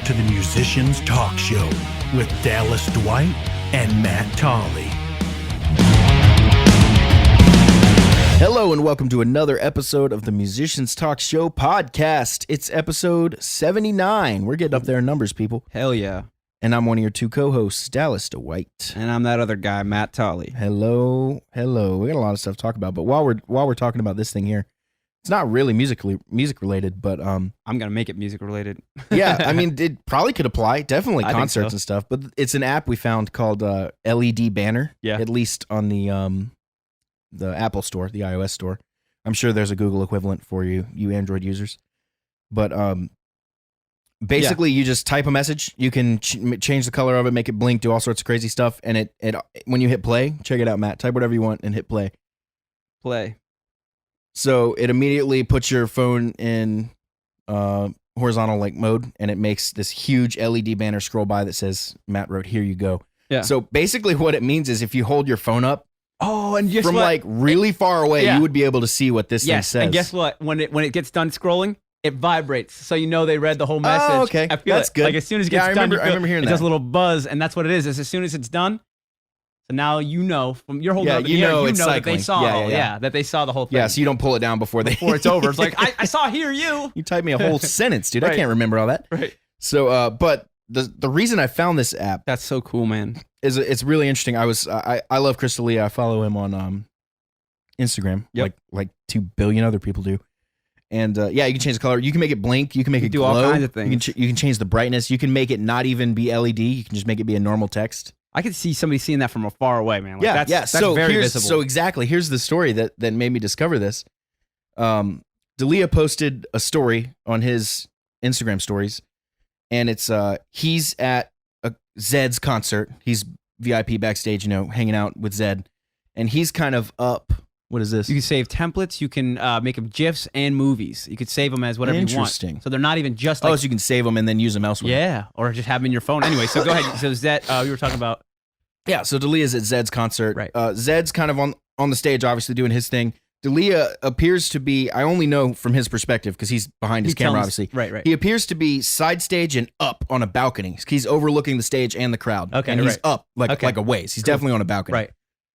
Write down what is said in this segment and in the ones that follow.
to the Musicians Talk Show with Dallas Dwight and Matt Tolley. Hello and welcome to another episode of the Musicians Talk Show podcast. It's episode 79. We're getting up there in numbers, people. Hell yeah. And I'm one of your two co-hosts, Dallas Dwight. And I'm that other guy, Matt Tolley. Hello. We got a lot of stuff to talk about, but while we're talking about this thing here, it's not really music related, but I'm gonna make it music related. yeah, I mean, it probably could apply. Definitely I think concerts so. and stuff. But it's an app we found called LED Banner. Yeah. At least on the Apple store, the iOS store. I'm sure there's a Google equivalent for you Android users. But basically, you just type a message. You can change the color of it, make it blink, do all sorts of crazy stuff. And it when you hit play, check it out, Matt. Type whatever you want and hit play. Play. So it immediately puts your phone in horizontal like mode, and it makes this huge LED banner scroll by that says Matt wrote, "Here you go." Yeah. So basically, what it means is if you hold your phone up Oh, and guess from what? like really far away, Yeah. you would be able to see what this thing Yes, says. and guess what? When it gets done scrolling, it vibrates, so you know they read the whole message. Oh, okay. I feel That's it. good. Like as soon as it Yeah, gets I done, remember- I remember hearing it does that. a little buzz, and that's what it is. Is as soon as it's done. So now you know from you're holding Yeah, up in you the air, know you it's know that they cycling. saw. Yeah, all- yeah. that they saw the whole thing. Yeah, so you don't pull it down before before it's over. It's like I saw "Hear you." You type me a whole sentence, dude. I Right. can't remember all that. Right. So, but the reason I found this app That's so cool, man. is it's really interesting. I love Chris D'Elia. I follow him on Instagram, Yep. like 2 billion other people do. And yeah, you can change the color. You can make it blink. You can make You it do all glow. kinds of You can things. you can change the brightness. You can make it not even be LED. You can just make it be a normal text. I could see somebody seeing that from a far away, man. Like, Yeah, that's, yeah. That's So very here's visible. so exactly. Here's the story that made me discover this. D'Elia posted a story on his Instagram stories, and it's he's at a Zed's concert. He's VIP backstage, hanging out with Zed, and he's kind of up. What is this? You can save templates. You can make them GIFs and movies. You could save them as whatever you want. Interesting. So they're not even just like so you can save them and then use them elsewhere. yeah, or just have them in your phone. Anyway, so go ahead. So Zed, you were talking about Yeah, so D'Elia's at Zed's concert. Right. Zed's kind of on the stage, obviously doing his thing. D'Elia appears to be, I only know from his perspective because he's behind his camera, obviously. Right. He appears to be side stage and up on a balcony. He's overlooking the stage and the crowd. Okay, and he's right. up like Okay. a ways. He's Cool. definitely on a balcony. Right.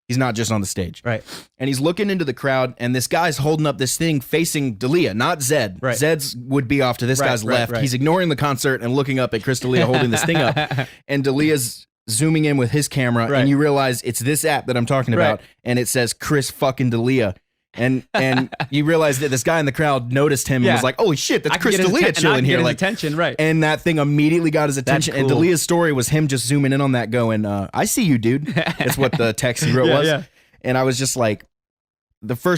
He's not just on the stage. Right. And he's looking into the crowd, and this guy's holding up this thing facing D'Elia, not Zed. Right. Zed's would be off to this Right, guy's right, left. right. He's ignoring the concert and looking up at Chris D'Elia holding this thing up. And D'Elia's zooming in with his camera, Right. and you realize it's this app that I'm talking about, Right. and it says Chris fucking D'Elia. And you realize that this guy in the crowd noticed him and Yeah. was like, "Holy shit, that's I can Chris get his D'Elia atten- and I chilling can here!" get his Like, attention, right? and that thing immediately got his attention. And cool. D'Elia's story was him just zooming in on that, going, "I see you, dude." That's what the text he wrote Yeah, was. yeah. And I was just like,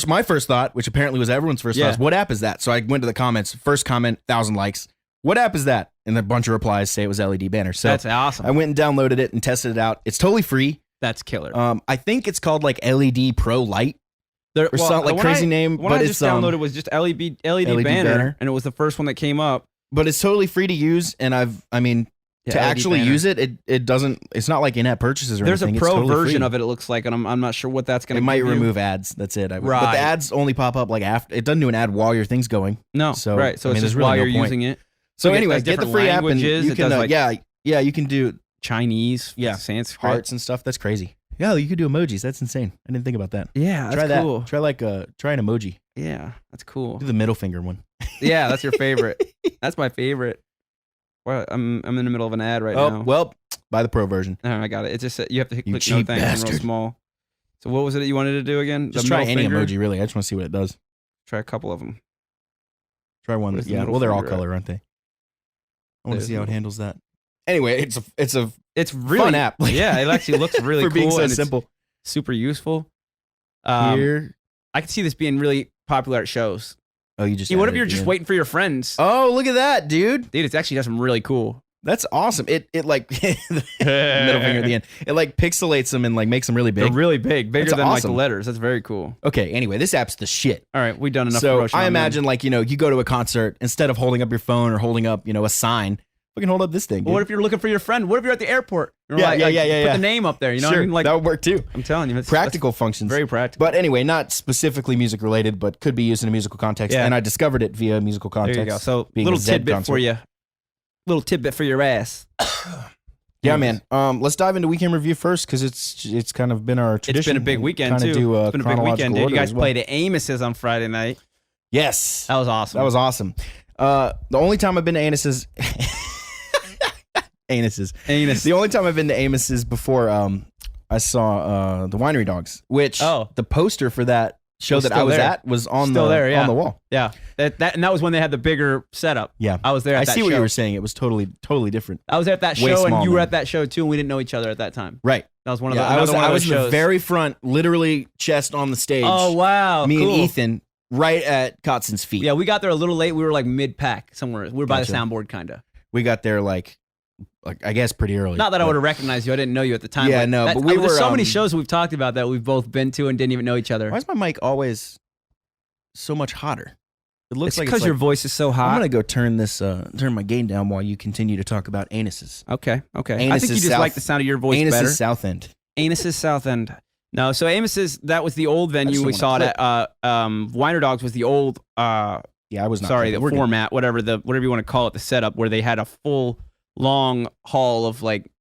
my first thought, which apparently was everyone's first thought, Yeah. is, what app is that? So I went to the comments. First comment, 1,000 likes. What app is that? And a bunch of replies say it was LED Banner. So That's awesome. I went and downloaded it and tested it out. It's totally free. That's killer. I think it's called like LED Pro Light There, or something like when crazy name, When but I it's just downloaded was just LED LED banner, banner. and it was the first one that came up. but it's totally free to use. And to LED actually banner. use it doesn't. It's not like in-app purchases or There's anything. a It's pro totally version free. of it. It looks like, and I'm not sure what that's going It to. might remove ads. That's it. But Right. the ads only pop up like after. It doesn't do an ad while your thing's going. No, So, right. So I mean, it's there's just really while no you're point. using it. So it anyway, has get the different free app and languages. you It can. does, like, Yeah, you can do Chinese, Yeah. Sanskrit, hearts and stuff. That's crazy. Yeah, you could do emojis. That's insane. I didn't think about that. Yeah, that's Try that. cool. Try an emoji. Yeah, that's cool. Do the middle finger one. Yeah, that's your favorite. That's my favorite. Well, I'm in the middle of an ad right Oh now. well, buy the pro version. Oh, I got it. It's just you have to click no cheap thanks and real bastard. small. So what was it that you wanted to do again? Just The try middle any finger? emoji. Really, I just want to see what it does. Try a couple of them. Try one. Where's the Yeah. middle Well, they're all finger at? color, aren't they? I want to There's see how it the- handles that. Anyway, it's a It's really fun app. Yeah, it actually looks really for cool being so and it's simple. super useful. Here. I could see this being really popular at shows. Oh, you just. See, what if added you're it, just yeah. waiting for your friends? Oh, look at that, dude. Dude, it's actually does some really cool. That's awesome. It like middle finger at the end. It like pixelates them and like makes them really They're big. really big, bigger That's than like awesome. the letters. That's very cool. Okay. Anyway, this app's the shit. All right, we've done enough. So promotion I on them. imagine like you go to a concert, instead of holding up your phone or holding up a sign, we can hold up this thing. Well, what dude. if you're looking for your friend? What if you're at the airport? You're Yeah, yeah, Put yeah. the name up there. You know what Sure, I mean? Like, that would work too. I'm telling you, it's Practical functions. very practical. But anyway, not specifically music related, but could be used in a musical context. Yeah. And I discovered it via musical context. There you go. So being little a Zed tidbit concert. for you. Little tidbit for your ass. Yeah, man. Let's dive into weekend review first because it's kind of been our tradition. It's been a big weekend Kinda too. Do It's been a big weekend, dude. You guys as well. played at Amos's on Friday night. Yes, That was awesome. that was awesome. The only time I've been to Anus's, Anus. The only time I've been to Amos's before I saw the Winery Dogs, which the poster for that show Was that I still was there. at was on Still the there, yeah. on the wall. Yeah, that was when they had the bigger setup. Yeah, I was there. At I that see what show. you were saying. It was totally different. I was at that Way show, and small, you were man. at that show too, and we didn't know each other at that time. Right. That was one of Yeah, the. I was another one of in those the shows. very front, literally chest on the stage. Oh wow! Me cool. and Ethan right at Kotzon's feet. Yeah, we got there a little late. We were like mid-pack somewhere. We were by the Gotcha. soundboard, kind of. We got there like I guess pretty early. Not that I but- would have recognized you. I didn't know you at the time. Yeah, no, but we there's were, so many um, shows we've talked about that we've both been to and didn't even know each other. Why is my mic always so much hotter? It looks It's like because it's your like, voice is so I'm hot. gonna go turn my gain down while you continue to talk about anuses. Okay. I Anus think you is just south- like the sound of your voice Anus better. is South End. Anus's South End. No, so Amos's, that was the old venue don't we wanna saw it clip. at. Winer Dogs was the old. Yeah, I was not. Sorry, the We're good. format, whatever you want to call it, the setup where they had a full long hall of like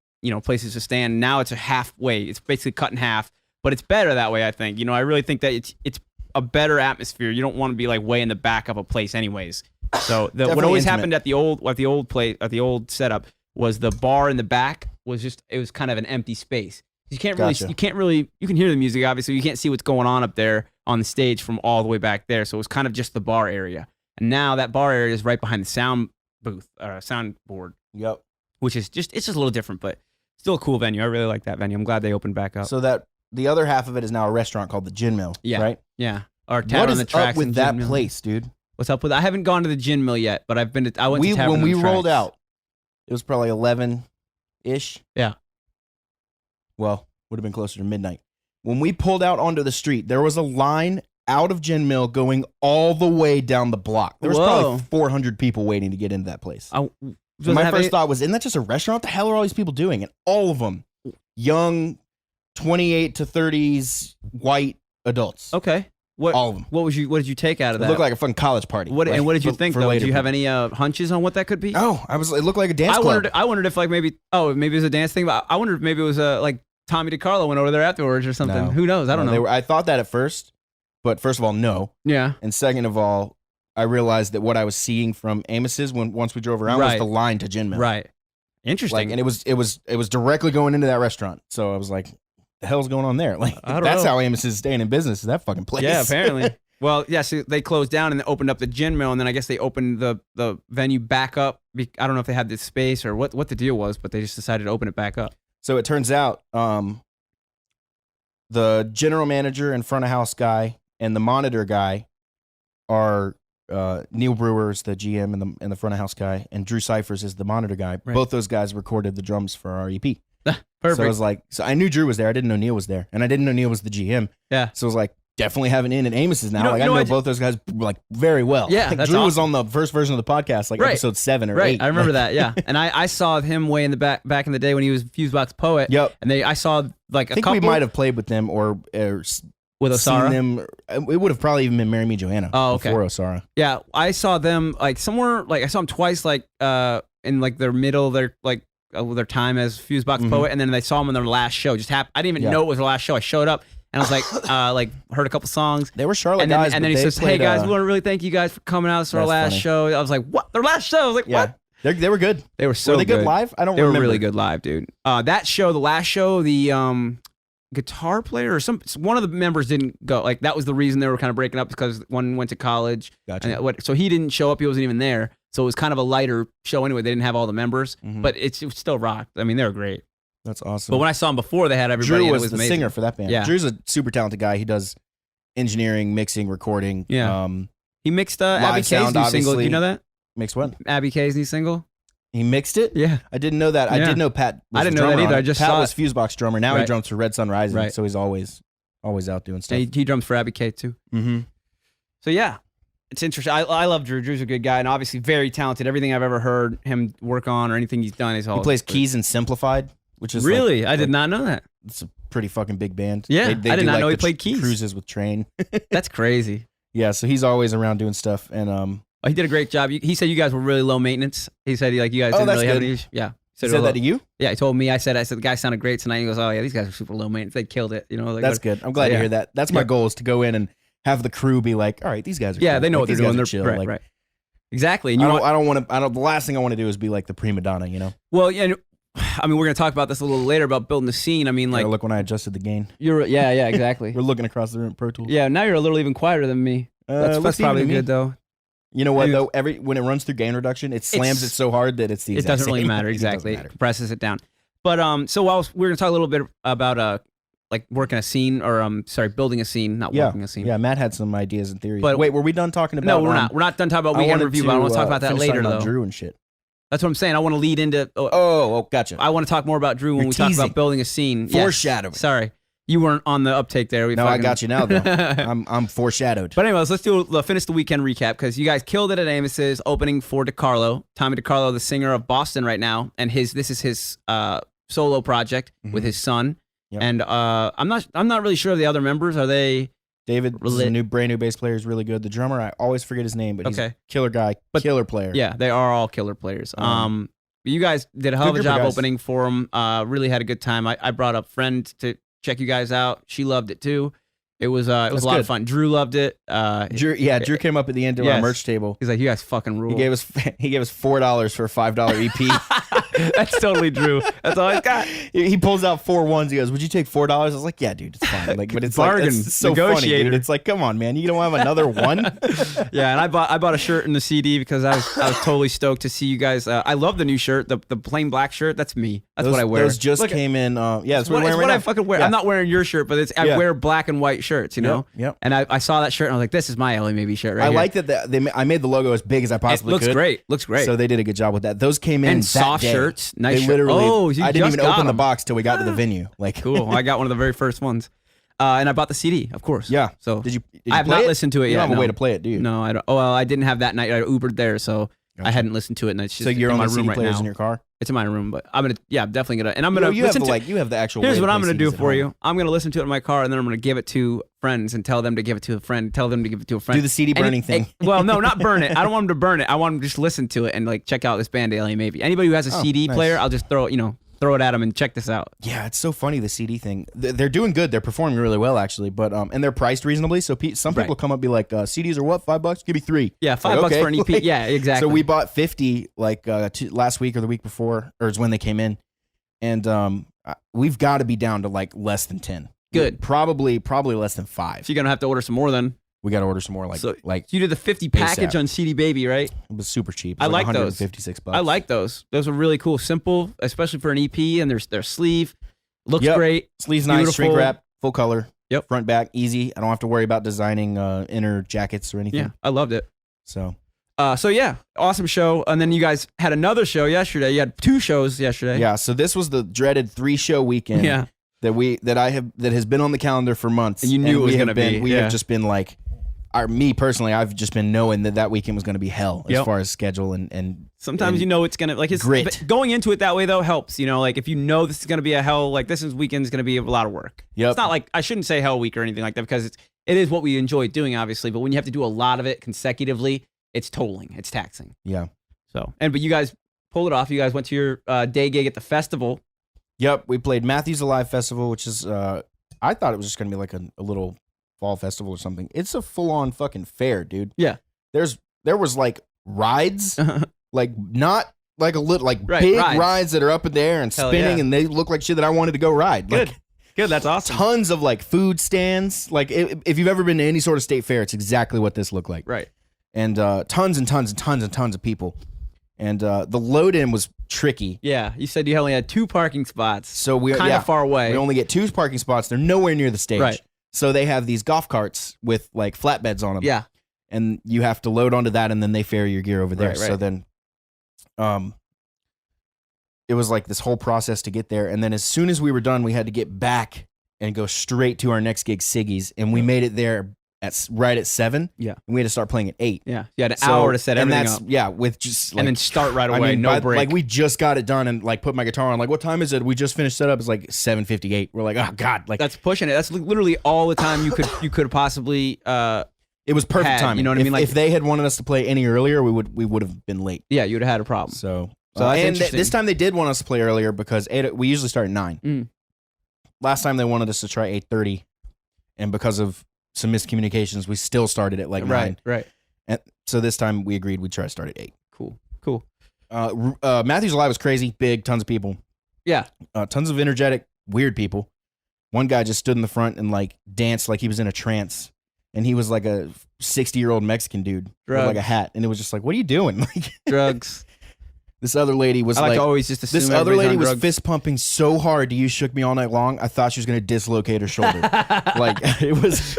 places to stand. Now it's a halfway. It's basically cut in half, but it's better that way. I think. I really think that it's a better atmosphere. You don't want to be like way in the back of a place, anyways. So what Definitely always intimate. happened at the old setup was the bar in the back was it was kind of an empty space. You can't really Gotcha. you can hear the music obviously. You can't see what's going on up there on the stage from all the way back there. So it was kind of just the bar area. And now that bar area is right behind the sound booth, soundboard, Yep. which is it's just a little different, but still a cool venue. I really like that venue. I'm glad they opened back up. So that the other half of it is now a restaurant called the Gin Mill. Yeah. Right. Yeah. Or What Tavern is on the Tracks up with and that Gin Mill. place, dude? What's up with? I haven't gone to the Gin Mill yet, but I've been to. I went to Tavern When on we the rolled Tracks. out, it was probably 11-ish. Yeah. Well, would have been closer to midnight. When we pulled out onto the street, there was a line out of Gin Mill going all the way down the block. There was Whoa. probably 400 people waiting to get into that place. Does My it have first any- thought was, isn't that just a restaurant? What the hell are all these people doing? And all of them, young, 28 to 30s, white adults. Okay. What? All of them. What did you take out of It that? looked like a fucking college party. What Like, and what did you for- think for though? later Do you have people. any hunches on what that could be? Oh, it looked like a dance club. I wondered if like maybe it was a dance thing, but I wondered if maybe it was like Tommy DiCarlo went over there afterwards or something. No. Who knows? I don't know. I thought that at first, but first of all, no. Yeah. And second of all, I realized that what I was seeing from Amos's once we drove around was Right. the line to Gin Mill. Right. Interesting. Like, and it was directly going into that restaurant. So I was like, the hell's going on there? Like, I don't that's know. how Amos is staying in business, is that fucking place. Yeah, apparently. Well, yeah, so they closed down and they opened up the Gin Mill, and then I guess they opened the venue back up. I don't know if they had the space or what the deal was, but they just decided to open it back up. So it turns out the general manager and front of house guy and the monitor guy are Neil Brewer's the GM and the front of house guy, and Drew Cyphers is the monitor guy. Right. Both those guys recorded the drums for our EP. Perfect. So I was like, I knew Drew was there. I didn't know Neil was there, and I didn't know Neil was the GM. Yeah. So I was like, definitely have an in at Amos's now. You know- like you I know, know I both those guys like very well. Yeah, I think that's Drew was awesome. on the first version of the podcast, like Right. episode 7 or Right, 8. I remember Like, that. Yeah, and I saw him way in the back in the day when he was Fusebox Poet. Yep. And I saw like I a think couple we might have played with them or with seen Osara. them. It would have probably even been Marry Me Joanna Oh, okay. before Osara. Yeah, I saw them like somewhere. Like I saw them twice, like in like their middle, their like their time as Fusebox Mhm. Poet, and then they saw them on their last show. Just happened. I didn't even Yeah. know it was their last show. I showed up and I was like, heard a couple songs. They were Charlotte And then, guys, and but then he they says, "Hey played, guys, we want to really thank you guys for coming out. It's our That's last funny. show." I was like, "What? Their last show?" I was like, yeah, "What?" they were good. They were so were they good live? I don't They remember. were really good live, dude. That show, the last show, the guitar player or one of the members didn't go. Like that was the reason they were kind of breaking up because one went to college. Gotcha. And so he didn't show up. He wasn't even there. So it was kind of a lighter show anyway. They didn't have all the members, Mhm. but it still rocked. I mean, they were great. That's awesome. But when I saw them before, they had everybody. Drew and was, it was the amazing. singer for that band. Yeah. Drew's a super talented guy. He does engineering, mixing, recording. Yeah. He mixed Live Abby K's sound, new single. Do obviously. you know that? Mixed what? Abby K's new single? He mixed it? Yeah. I didn't know that. I Yeah. did know Pat was I didn't the know that drummer either. on I it. just Pat saw was Fusebox drummer. Now he Right. drums for Red Sun Rising, Right. so he's always out doing stuff. He drums for Abby K too. Mm-hmm. So yeah, it's interesting. I love Drew. Drew's a good guy and obviously very talented. Everything I've ever heard him work on or anything he's done is all. He plays keys in Simplified, which is Really? I did like- not know that. It's a pretty fucking big band. Yeah, They I did do, not like, know he the played keys. Cruises with Train. That's crazy. Yeah, so he's always around doing stuff, and He did a great job. He said you guys were really low maintenance. He said you guys didn't that's really have good. any issues. Yeah. He said that to you? Yeah, he told me. I said the guy sounded great tonight. He goes, oh yeah, these guys are super low maintenance. They killed it. That's good. I'm glad to hear that. That's my goal is to go in and have the crew be like, all right, these guys are cool. They know what they're doing. They're chill. right, like, right. Exactly. And I don't want to. The last thing I want to do is be like the prima donna, you know. Well, yeah. I mean, we're gonna talk about this a little later about building the scene. I mean, like, look when I adjusted the gain. Yeah, exactly. We're looking across the room at Pro Tools. Yeah, now you're a little even quieter than me. That's probably good though. You know what though? When it runs through gain reduction, it slams it so hard that it's the exact it doesn't really same. matter. Exactly, it compresses it down. But so we're gonna talk a little bit about like working a scene or building a scene, not working a scene. Yeah, Matt had some ideas and theories. But wait, were we done talking about? No, we're not. We're not done talking about weekend review. But I want to talk about that later though. Drew and shit. That's what I'm saying. I want to lead into. Gotcha. I want to talk more about Drew when we talk about building a scene. Foreshadowing. Yes. Sorry, you weren't on the uptake there. I got you now though. I'm foreshadowed. But anyways, let's finish the weekend recap because you guys killed it at Amos's opening for DiCarlo. Tommy DiCarlo, the singer of Boston right now, and this is his solo project with his son. Yep. And I'm not really sure of the other members. Are they? David, the brand new bass player, is really good. The drummer, I always forget his name, but he's a killer guy, killer player. Yeah, they are all killer players. You guys did a hell of a job opening for them. Really had a good time. I brought up friend to check you guys out. She loved it too. It was a lot of fun. Drew loved it. Drew came up at the end of our merch table. He's like, "You guys fucking rule." He gave us $4 for a $5 EP. That's totally Drew. That's all he's got. He pulls out 4 ones. He goes, "Would you take $4?" I was like, "Yeah, dude, it's fine." Like, but it's bargain. Like, it's so funny, dude. It's like, come on, man, you don't have another one. Yeah, and I bought a shirt and the CD because I was totally stoked to see you guys. I love the new shirt, the plain black shirt. That's me. That's what I wear. Those just came in. That's what it's what I fucking wear. Yeah. I'm not wearing your shirt, but I wear black and white shirts. You know. Yep. And I saw that shirt and I was like, this is my Ellie Maybe shirt right here. I like that I made the logo as big as I possibly could. Looks great. So they did a good job with that. Those came in and that soft day. shirts, nice they literally. I didn't even open the them. box till we got to the venue. Like, cool. I got one of the very first ones, and I bought the CD, of course. Yeah. So did you I have not listened to it yet. You don't have a way to play it, do you? No, I don't. Oh well, I didn't have that night. I Ubered there, so I hadn't listened to it, and it's just so you're in my on the room CD right players now. in your car. It's in my room, but I'm definitely gonna, and I'm gonna you listen have you have the actual. Here's way what to I'm play gonna do CDs at for home. you. I'm gonna listen to it in my car, and then I'm gonna give it to friends and tell them to give it to a friend. Tell them to give it to a friend. Do the CD burning thing. Well, no, not burn it. I don't want them to burn it. I want them to just listen to it and like check out this band, Alien Maybe. Anybody who has a CD player, I'll just throw it at them and check this out. Yeah, it's so funny, the CD thing. They're doing good. They're performing really well, actually. But and they're priced reasonably. So some people come up and be like, CDs are what? $5? Give me 3. Yeah, $5 for an EP. Yeah, exactly. So we bought 50 like last week or the week before, or it's when they came in. And we've got to be down to like less than 10. Good. Probably less than 5. So you're gonna have to order some more then. We got to order some more. So you did the 50 package on CD Baby, right? It was super cheap. I like those. $156. I like those. Those are really cool, simple, especially for an EP. And their sleeve looks great. Sleeve's nice, shrink wrap, full color. Yep. Front back, easy. I don't have to worry about designing inner jackets or anything. Yeah, I loved it. So yeah, awesome show. And then you guys had another show yesterday. You had 2 shows yesterday. Yeah. So this was the dreaded 3-show weekend. Yeah. That has been on the calendar for months. And you knew it was going to be. We have just been like. Me personally, I've just been knowing that weekend was going to be hell as far as schedule and sometimes it's going to like grit. Going into it that way though helps. Like if you know this is going to be a hell, like this weekend is going to be a lot of work. Yep. It's not like I shouldn't say hell week or anything like that because it is what we enjoy doing obviously, but when you have to do a lot of it consecutively, it's tolling, it's taxing. Yeah. So but you guys pulled it off. You guys went to your day gig at the festival. Yep, we played Matthews Alive Festival, which is I thought it was just going to be like a little fall festival or something. It's a full-on fucking fair, dude. Yeah. There was like rides, like not like big rides. rides that are up in the air and spinning, and they look like shit that I wanted to go ride. Good. Like, Good, that's awesome. Tons of like food stands. Like if you've ever been to any sort of state fair, it's exactly what this looked like. Right. And tons and tons and tons and tons of people. And the load in was tricky. Yeah, you said you only had 2 parking spots. So we're kind of far away. We only get 2 parking spots. They're nowhere near the stage. Right. So they have these golf carts with like flatbeds on them. Yeah. And you have to load onto that, and then they ferry your gear over there. Right. So then, it was like this whole process to get there. And then as soon as we were done, we had to get back and go straight to our next gig, Siggy's. And we made it there right at 7. Yeah. And we had to start playing at 8. Yeah. You had an hour to set everything up. Yeah, with just like, and then start right away, no break. Like we just got it done and like put my guitar on. Like, what time is it? We just finished setup. It's like 7:58. We're like, oh god, like that's pushing it. That's literally all the time you could possibly It was perfect had, timing. you know what I mean? Like if they had wanted us to play any earlier, we would have been late. yeah, you'd have had a problem. So that's and interesting. this time they did want us to play earlier because we usually start at 9. Mm. Last time they wanted us to try 8:30, and because of some miscommunications, we still started at like 9. Right. And so this time we agreed we'd try to start at 8. Cool. Matthews Live was crazy, big, tons of people. Yeah. Tons of energetic, weird people. One guy just stood in the front and like danced like he was in a trance, and he was like a 60-year-old Mexican dude with like a hat, and it was just like, what are you doing? Like Drugs. this other lady was I like like to always just assume this other everybody's lady on was drugs. fist pumping so hard to use Shook Me All Night Long. I thought she was gonna dislocate her shoulder. Like it was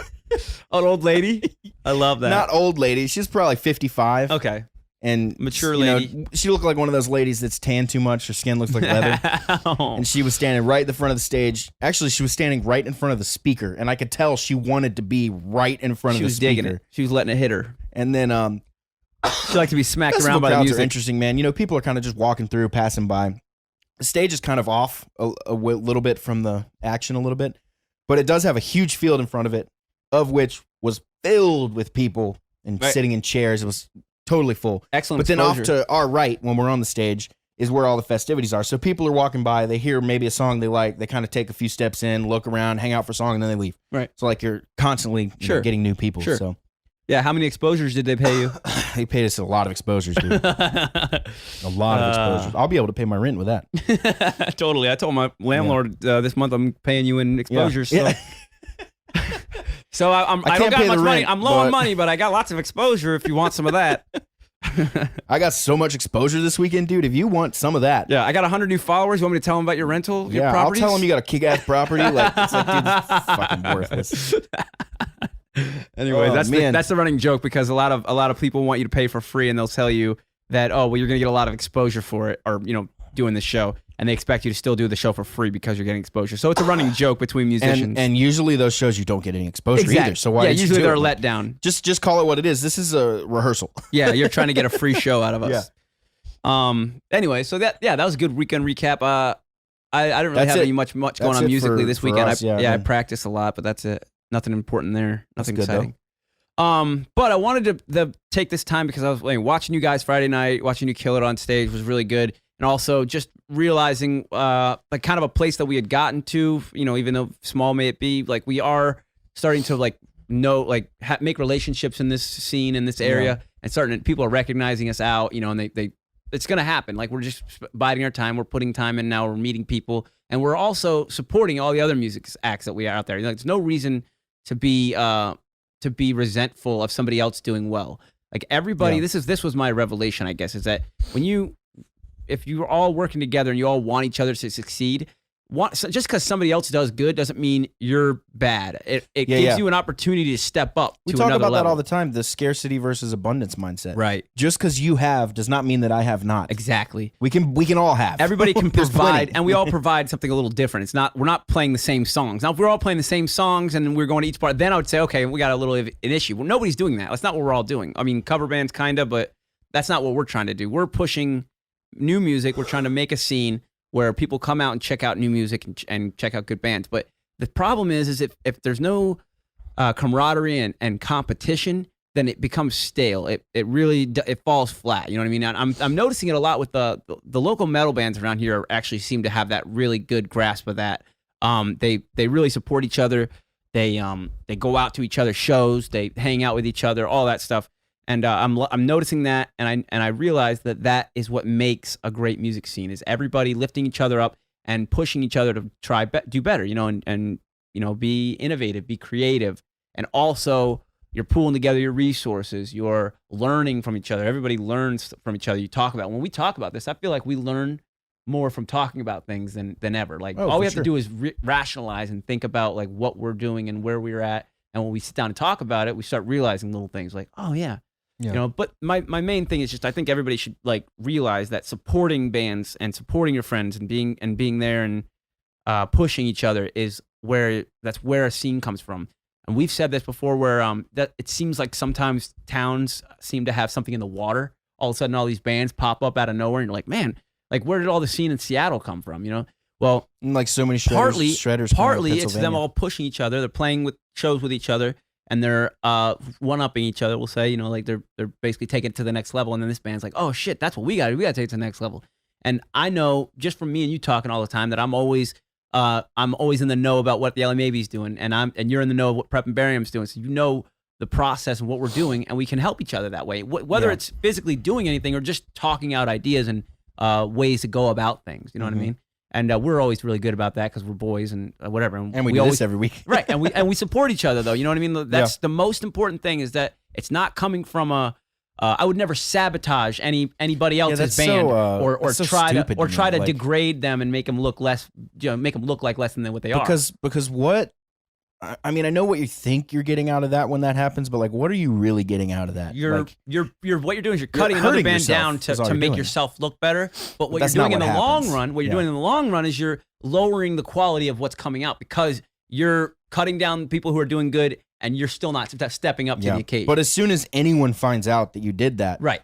An old lady. I love that. not old lady. She's probably 55. okay. And Mature you know, lady. she looked like one of those ladies that's tan too much. Her skin looks like leather. And she was standing right at the front of the stage. Actually, she was standing right in front of the speaker, and I could tell she wanted to be right in front She of the was speaker. digging it. She was letting it hit her. And then She liked to be smacked festival around by the crowds are music. interesting, man. You know, people are kind of just walking through, passing by. The stage is kind of off a little bit from the action, a little bit, but it does have a huge field in front of it, of which was filled with people and Right. sitting in chairs. It was totally full. Excellent But then exposure. off to our right, when we're on the stage, is where all the festivities are. So people are walking by, they hear maybe a song they like, they kind of take a few steps in, look around, hang out for a song, and then they leave. Right. So like you're constantly Sure. getting new people. Sure. So Yeah, how many exposures did they pay you? they paid us a lot of exposures, dude. A lot of exposures. I'll be able to pay my rent with that. Totally. I told my landlord this month I'm paying you in exposures. So, Yeah. so I don't can't got pay much the money. rent, I'm low on but- money, but I got lots of exposure if you want some of that. I got so much exposure this weekend, dude. If you want some of that, Yeah, I got 100 new followers. You want me to tell them about your rental, your yeah, I'll properties? tell them you got a kick-ass property. Like, it's like, dude, this is fucking worthless. Anyway, Oh, that's man. the running joke because a lot of people want you to pay for free, and they'll tell you that you're going to get a lot of exposure for it, or doing this show, and they expect you to still do the show for free because you're getting exposure. So it's a running joke between musicians. And usually those shows you don't get any exposure either. So why? yeah, did you usually do they're it? let down. Just call it what it is. This is a rehearsal. Yeah, you're trying to get a free show out of us. Anyway, so that was a good weekend recap. I didn't really That's have it. any much going That's on it musically for- this for weekend. us, I yeah. practiced a lot, but that's it. Nothing important there. Nothing good, though. exciting. But I wanted to take this time because I was watching you guys Friday night, watching you kill it on stage was really good, and also just realizing like kind of a place that we had gotten to, even though small may it be, like we are starting to make relationships in this scene in this area, and people are recognizing us out, and they it's gonna happen. Like we're just biding our time, we're putting time in now, we're meeting people, and we're also supporting all the other music acts that we are out there. There's no reason to be resentful of somebody else doing well. Like everybody, Yeah. this was my revelation, I guess, is that if you're all working together and you all want each other to succeed, just because somebody else does good doesn't mean you're bad. It gives you an opportunity to step up. We to talk another about that level. all the time. The scarcity versus abundance mindset. Right. Just because you have does not mean that I have not. Exactly. We can all have. Everybody can There's provide, plenty. and we all provide something a little different. We're not playing the same songs. Now, if we're all playing the same songs and we're going to each part, then I would say, okay, we got a little of an issue. Well, nobody's doing that. That's not what we're all doing. I mean, cover bands kind of, but that's not what we're trying to do. We're pushing new music. We're trying to make a scene where people come out and check out new music and check out good bands. But the problem is if there's no camaraderie and competition, then it becomes stale. It really falls flat. You know what I mean? I'm noticing it a lot with the local metal bands around here. Actually, seem to have that really good grasp of that. They really support each other. They go out to each other's shows. They hang out with each other. All that stuff. And I'm noticing that, and I realize that is what makes a great music scene, is everybody lifting each other up and pushing each other to try do better, and be innovative, be creative, and also you're pooling together your resources, you're learning from each other. Everybody learns from each other. You talk about when we talk about this, I feel like we learn more from talking about things than ever. Like all we have to do is rationalize and think about like what we're doing and where we're at, and when we sit down and talk about it, we start realizing little things like, oh yeah. But my main thing is just I think everybody should like realize that supporting bands and supporting your friends and being there and pushing each other is that's where a scene comes from. And we've said this before, where that it seems like sometimes towns seem to have something in the water. All of a sudden, all these bands pop up out of nowhere, and you're like, man, like where did all the scene in Seattle come from? Well, And like so many shredders. partly come out of it's them Pennsylvania. all pushing each other. They're playing with shows with each other, and they're one-upping each other. We'll say, you know, like they're basically taking it to the next level, and then this band's like, oh shit, that's what we got to take it to the next level. And I know just from me and you talking all the time that I'm always in the know about what the LA Maybe's doing, and you're in the know of what Prep and Barium's doing, so you know the process and what we're doing, and we can help each other that way. Whether it's physically doing anything or just talking out ideas and ways to go about things, you know what I mean? And we're always really good about that because we're boys and whatever. And we do always, this every week. Right, and we support each other, though. You know what I mean? That's the most important thing, is that it's not coming from a. I would never sabotage anybody else's band or so try stupid to like, degrade them and make them look less, make them look like less than what they are. Because what? I mean, I know what you think you're getting out of that when that happens, but like, what are you really getting out of that? You're what you're doing is you're cutting hurting another band yourself, down is all to you're make doing. yourself look better. But what that's you're doing not in what the long happens. run, doing in the long run is you're lowering the quality of what's coming out because you're cutting down people who are doing good and you're still not stepping up to the occasion. But as soon as anyone finds out that you did that, right,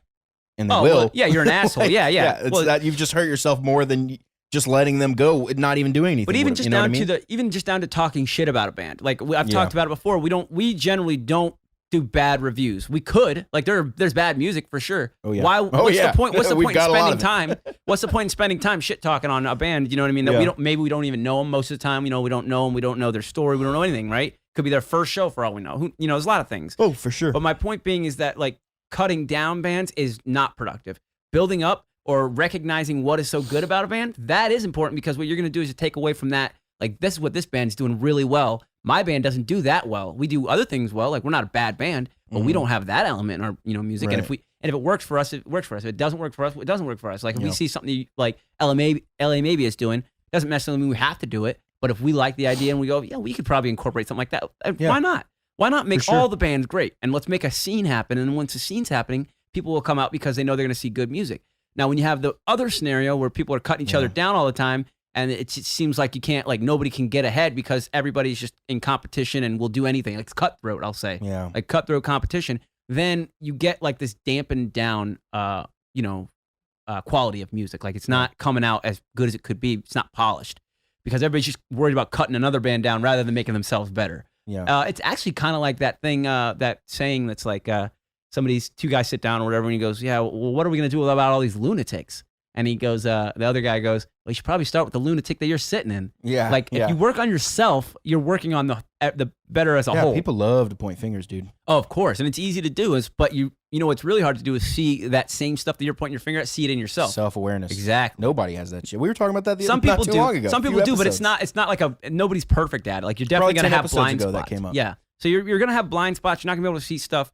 and they will, well, yeah, you're an asshole. like, yeah. It's Well, that you've just hurt yourself more than just letting them go, not even doing anything. but even with it, just you know down what I mean? to even just down to talking shit about a band. Like I've talked about it before. We generally don't do bad reviews. We could, like there's bad music for sure. Oh yeah. Why? What's the point? What's the We've point in got a lot spending of it. time? What's the point in spending time shit talking on a band? You know what I mean? That maybe we don't even know them most of the time. You know, we don't know them. We don't know their story. We don't know anything. Right? Could be their first show for all we know. There's a lot of things. Oh, for sure. But my point being is that like cutting down bands is not productive. Building up or recognizing what is so good about a band, that is important, because what you're going to do is to take away from that. Like, this is what this band's doing really well. My band doesn't do that well. We do other things well. Like, we're not a bad band, but we don't have that element in our music. Right. And if it works for us, it works for us. If it doesn't work for us, it doesn't work for us. Like, if we see something like LA Maybe is doing, doesn't necessarily mean we have to do it. But if we like the idea and we go, yeah, we could probably incorporate something like that. Why not? Why not make all the bands great? And let's make a scene happen. And once the scene's happening, people will come out because they know they're going to see good music. Now, when you have the other scenario where people are cutting each other down all the time, and it seems like you can't, like, nobody can get ahead because everybody's just in competition and will do anything. Like, it's cutthroat, I'll say. Yeah. Like, cutthroat competition. Then you get, like, this dampened down, quality of music. Like, it's not coming out as good as it could be. It's not polished because everybody's just worried about cutting another band down rather than making themselves better. Yeah. It's actually kind of like that thing, that saying that's like, two guys sit down or whatever, and he goes, yeah, well, what are we going to do about all these lunatics? And he goes, the other guy goes, well, you should probably start with the lunatic that you're sitting in. Yeah. Like, if you work on yourself, you're working on the better as a whole. People love to point fingers, dude. Oh, of course. And it's easy to do, but you know what's really hard to do is see that same stuff that you're pointing your finger at, see it in yourself. Self-awareness. Exactly. Nobody has that shit. We were talking about that Some people not too do. long ago. Some people do, but it's not like nobody's perfect at it. Like, you're definitely going to have blind spots. That came up. Yeah. So you're going to have blind spots. You're not going to be able to see stuff.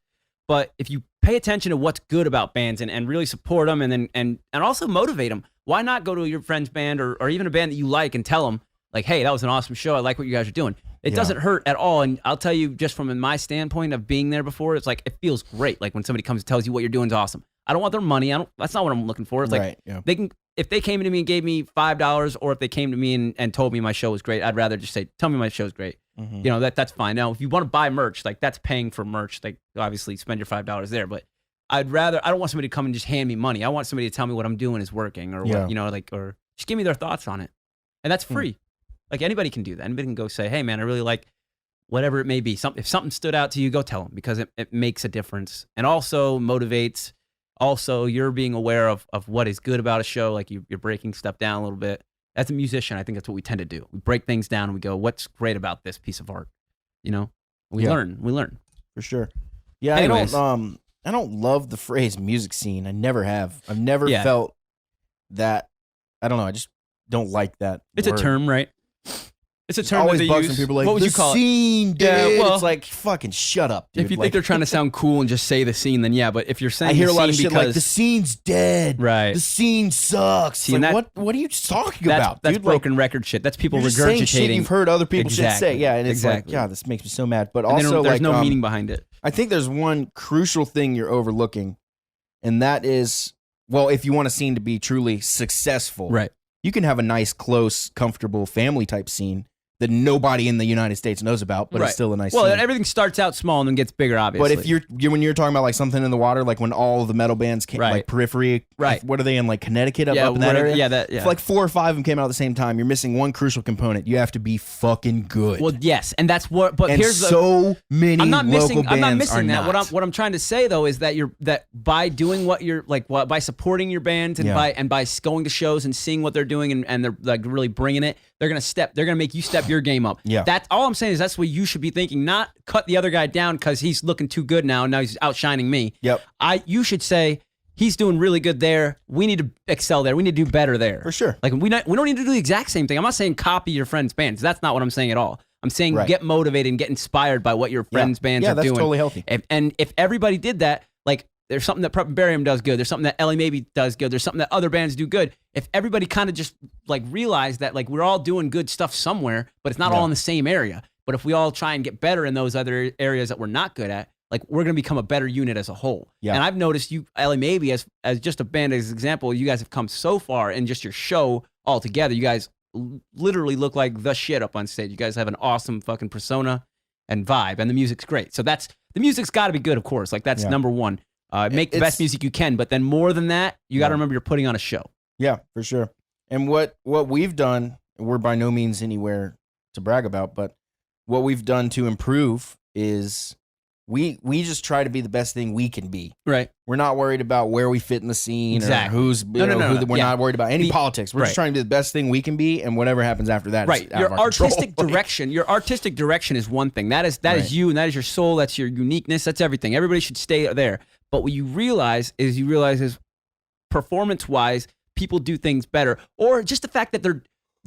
But if you pay attention to what's good about bands and really support them and also motivate them, why not go to your friend's band or even a band that you like and tell them, like, hey, that was an awesome show. I like what you guys are doing. It doesn't hurt at all. And I'll tell you, just from my standpoint of being there before, it's like, it feels great. Like, when somebody comes and tells you what you're doing is awesome. I don't want their money. That's not what I'm looking for. It's like, if they came to me and gave me $5, or if they came to me and told me my show was great, I'd rather just say, tell me my show's great. Mm-hmm. You know, that's fine. Now, if you want to buy merch, like, that's paying for merch. Like, obviously spend your $5 there, but I don't want somebody to come and just hand me money. I want somebody to tell me what I'm doing is working, or what, or just give me their thoughts on it. And that's free. Like, anybody can do that. Anybody can go say, hey man, I really like whatever it may be. If something stood out to you, go tell them, because it makes a difference and also motivates. Also, you're being aware of what is good about a show. Like, you're breaking stuff down a little bit. As a musician, I think that's what we tend to do. We break things down and we go, what's great about this piece of art? You know, we learn for sure. Yeah. Anyways. I don't love the phrase music scene. I never have. I've never felt that. I don't know. I just don't like that. It's word. a term, right? It's a term always that they bugs use. when people are like, what would the you call scene, it? dude. Yeah, well, it's like, fucking shut up, dude. If you like, think they're trying to sound cool and just say the scene, then yeah. But if you're saying I hear the a lot of scene shit because like, the scene's dead. Right. The scene sucks. See, like, and what are you talking that's, about, that's dude? broken record shit. That's people you're just saying shit regurgitating. you've heard other people should say. Yeah, and it's Exactly. like, God, this makes me so mad. But And also, there's like, no meaning behind it. I think there's one crucial thing you're overlooking, and that is, well, if you want a scene to be truly successful, Right. you can have a nice, close, comfortable family type scene that nobody in the United States knows about, but Right. it's still a nice Well, scene. everything starts out small and then gets bigger, obviously. But if when you're talking about like something in the water, like when all the metal bands came, Right. like Periphery, Right. What are they in, like Connecticut, up in that whatever- area? yeah, that, yeah. If like 4 or 5 of them came out at the same time, you're missing one crucial component. You have to be fucking good. Well, yes, and that's what. But and here's the. so many I'm not local missing. bands I'm not are missing that. not. What I'm trying to say though is that by doing what you're like, by supporting your band and Yeah. by going to shows and seeing what they're doing and they're like really bringing it, they're gonna make you step your game up. Yeah. That's all I'm saying is that's what you should be thinking. Not cut the other guy down because he's looking too good now. Now he's outshining me. Yep. You should say he's doing really good there. We need to excel there. We need to do better there. For sure. Like we don't need to do the exact same thing. I'm not saying copy your friend's bands. That's not what I'm saying at all. I'm saying Right. get motivated and get inspired by what your friends' bands Yeah, are that's doing. totally healthy. And if everybody did that, like there's something that Prep and Barium does good. There's something that Ellie Maybe does good. There's something that other bands do good. If everybody kind of just like realized that like we're all doing good stuff somewhere, but it's not all in the same area. But if we all try and get better in those other areas that we're not good at, like we're going to become a better unit as a whole. Yeah. And I've noticed you, Ellie Maybe, as just a band as an example, you guys have come so far in just your show altogether. You guys literally look like the shit up on stage. You guys have an awesome fucking persona and vibe, and the music's great. So the music's got to be good, of course. Like that's number one. Make the best music you can, but then more than that, you got to remember you're putting on a show. Yeah, for sure. And what we've done, we're by no means anywhere to brag about, but what we've done to improve is we just try to be the best thing we can be. Right. We're not worried about where we fit in the scene Exactly. or who's No. we're Yeah. not worried about any politics. We're Right. just trying to be the best thing we can be, and whatever happens after that Right. is out Your of our control. artistic direction, is one thing. That is Right. you, and that is your soul. That's your uniqueness. That's everything. Everybody should stay there. But what you realize is performance-wise, people do things better, or just the fact that they're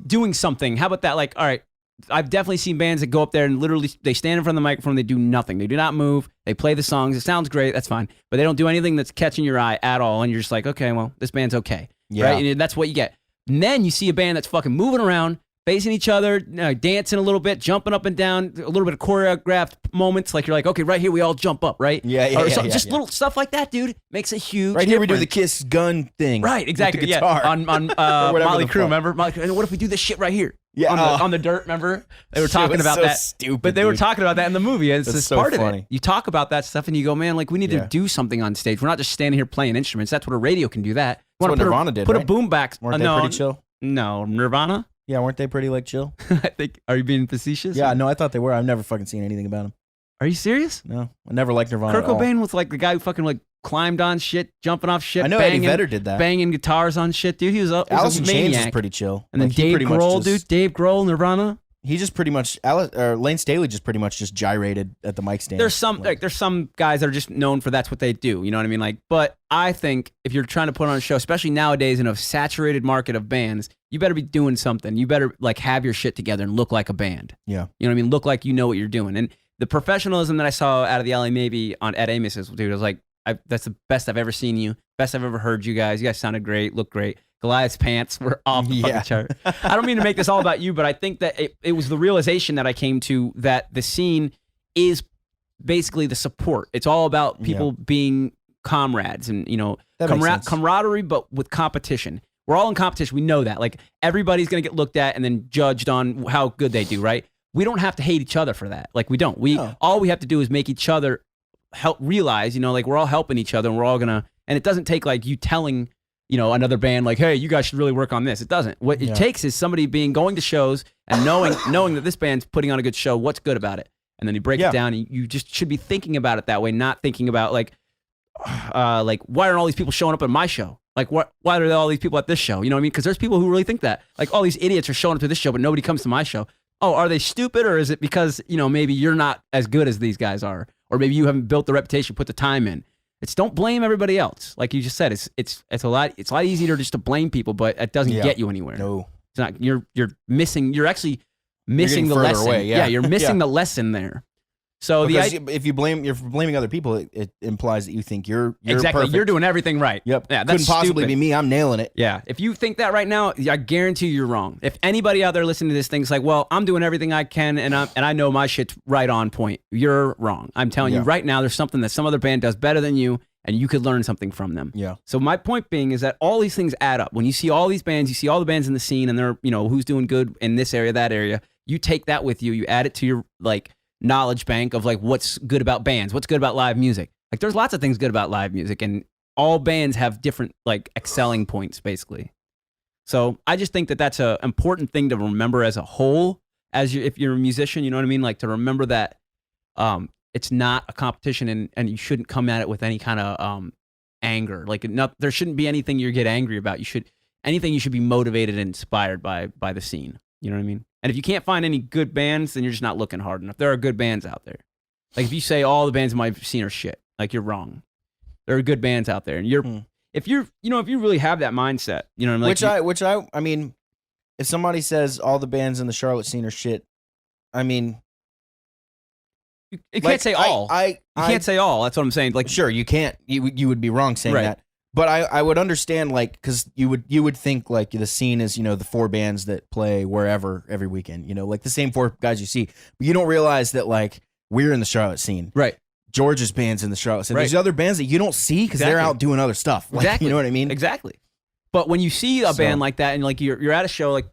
doing something. How about that? Like, all right, I've definitely seen bands that go up there and literally they stand in front of the microphone, they do nothing. They do not move. They play the songs. It sounds great. That's fine. But they don't do anything that's catching your eye at all. And you're just like, okay, well, this band's okay. Yeah. Right? And that's what you get. And then you see a band that's fucking moving around, facing each other, dancing a little bit, jumping up and down, a little bit of choreographed moments. Like you're like, okay, right here we all jump up, right? Just little stuff like that, dude, makes a huge Right here we do the difference. Kiss gun thing. Right, exactly. With the guitar. Yeah. On whatever Molly the Crew, fuck. remember? Molly Crew. And what if we do this shit right here? Yeah. On the dirt, remember? They were Shit talking was about so that. stupid, But they were dude. talking about that in the movie. It's That's just so part of funny. it. You talk about that stuff and you go, man, like we need Yeah. to do something on stage. We're not just standing here playing instruments. That's what a radio can do that. That's what Put Nirvana did, Put a right? boom back. Weren't they no, pretty chill? No, Nirvana? Yeah, weren't they pretty like chill? I think. Are you being facetious? Yeah, no, I thought they were. I've never fucking seen anything about them. Are you serious? No, I never liked Nirvana. Kurt at all. Cobain was like the guy who fucking like climbed on shit, jumping off shit. I know banging, Eddie Vedder did that. Banging guitars on shit, dude. He was a Alice in Chains maniac. was pretty chill. And then Like, he Dave pretty much Grohl, just- dude. Dave Grohl, Nirvana. He just pretty much Lane Staley just pretty much just gyrated at the mic stand. There's some there's some guys that are just known for that's what they do. You know what I mean? Like, but I think if you're trying to put on a show, especially nowadays in a saturated market of bands, you better be doing something. You better like have your shit together and look like a band. Yeah. You know what I mean? Look like you know what you're doing. And the professionalism that I saw out of the LA Maybe at Amos's, dude, I was like, that's the best I've ever seen you. Best I've ever heard you guys. You guys sounded great, looked great. Goliath's pants were off the fucking chart. I don't mean to make this all about you, but I think that it was the realization that I came to that the scene is basically the support. It's all about people being comrades and, you know, That makes sense. camaraderie, but with competition. We're all in competition. We know that. Like everybody's going to get looked at and then judged on how good they do, right? We don't have to hate each other for that. Like we don't. All we have to do is make each other help realize, you know, like we're all helping each other and we're all going to, and it doesn't take like you telling, you know, another band like, hey, you guys should really work on this. It doesn't. What it takes is somebody going to shows and knowing that this band's putting on a good show. What's good about it? And then you break it down. And you just should be thinking about it that way, not thinking about like why aren't all these people showing up at my show? Like why are there all these people at this show? You know what I mean? Because there's people who really think that. Like all these idiots are showing up to this show, but nobody comes to my show. Oh, are they stupid, or is it because, you know, maybe you're not as good as these guys are, or maybe you haven't built the reputation, put the time in? It's don't blame everybody else. Like you just said, it's a lot easier just to blame people, but it doesn't get you anywhere. No. It's not. You're missing. You're actually missing getting the further lesson. away, yeah. You're missing Yeah. the lesson there. So Because the if you're blaming other people, it implies that you think you're exactly perfect. you're doing everything right. Yep. Yeah, that's Couldn't possibly stupid. be me. I'm nailing it. Yeah. If you think that right now, I guarantee you're wrong. If anybody out there listening to this thinks like, well, I'm doing everything I can and I know my shit's right on point, you're wrong. I'm telling you right now, there's something that some other band does better than you, and you could learn something from them. Yeah. So my point being is that all these things add up. When you see all these bands, you see all the bands in the scene, and they're, you know, who's doing good in this area, that area. You take that with you. You add it to your like knowledge bank of like what's good about bands, what's good about live music. Like there's lots of things good about live music, and all bands have different like excelling points basically. So I just think that that's a important thing to remember as a whole. If you're a musician, you know what I mean? Like to remember that it's not a competition, and you shouldn't come at it with any kind of anger. Like there shouldn't be anything you get angry about. You should be motivated and inspired by the scene. You know what I mean? And if you can't find any good bands, then you're just not looking hard enough. There are good bands out there. Like if you say all the bands in my scene are shit, like you're wrong. There are good bands out there, and if you really have that mindset, you know what I mean? I mean, if somebody says all the bands in the Charlotte scene are shit, I mean, you can't say all. You can't say all. That's what I'm saying. Like, sure, you can't. You would be wrong saying Right. that. But I would understand, like, because you would think like the scene is, the 4 bands that play wherever every weekend, like the same 4 guys you see. But you don't realize that like we're in the Charlotte scene. right? George's band's in the Charlotte scene. Right. There's other bands that you don't see because they're Exactly. out doing other stuff. Like, Exactly. You know what I mean? Exactly. But when you see a band like that, and like you're at a show, like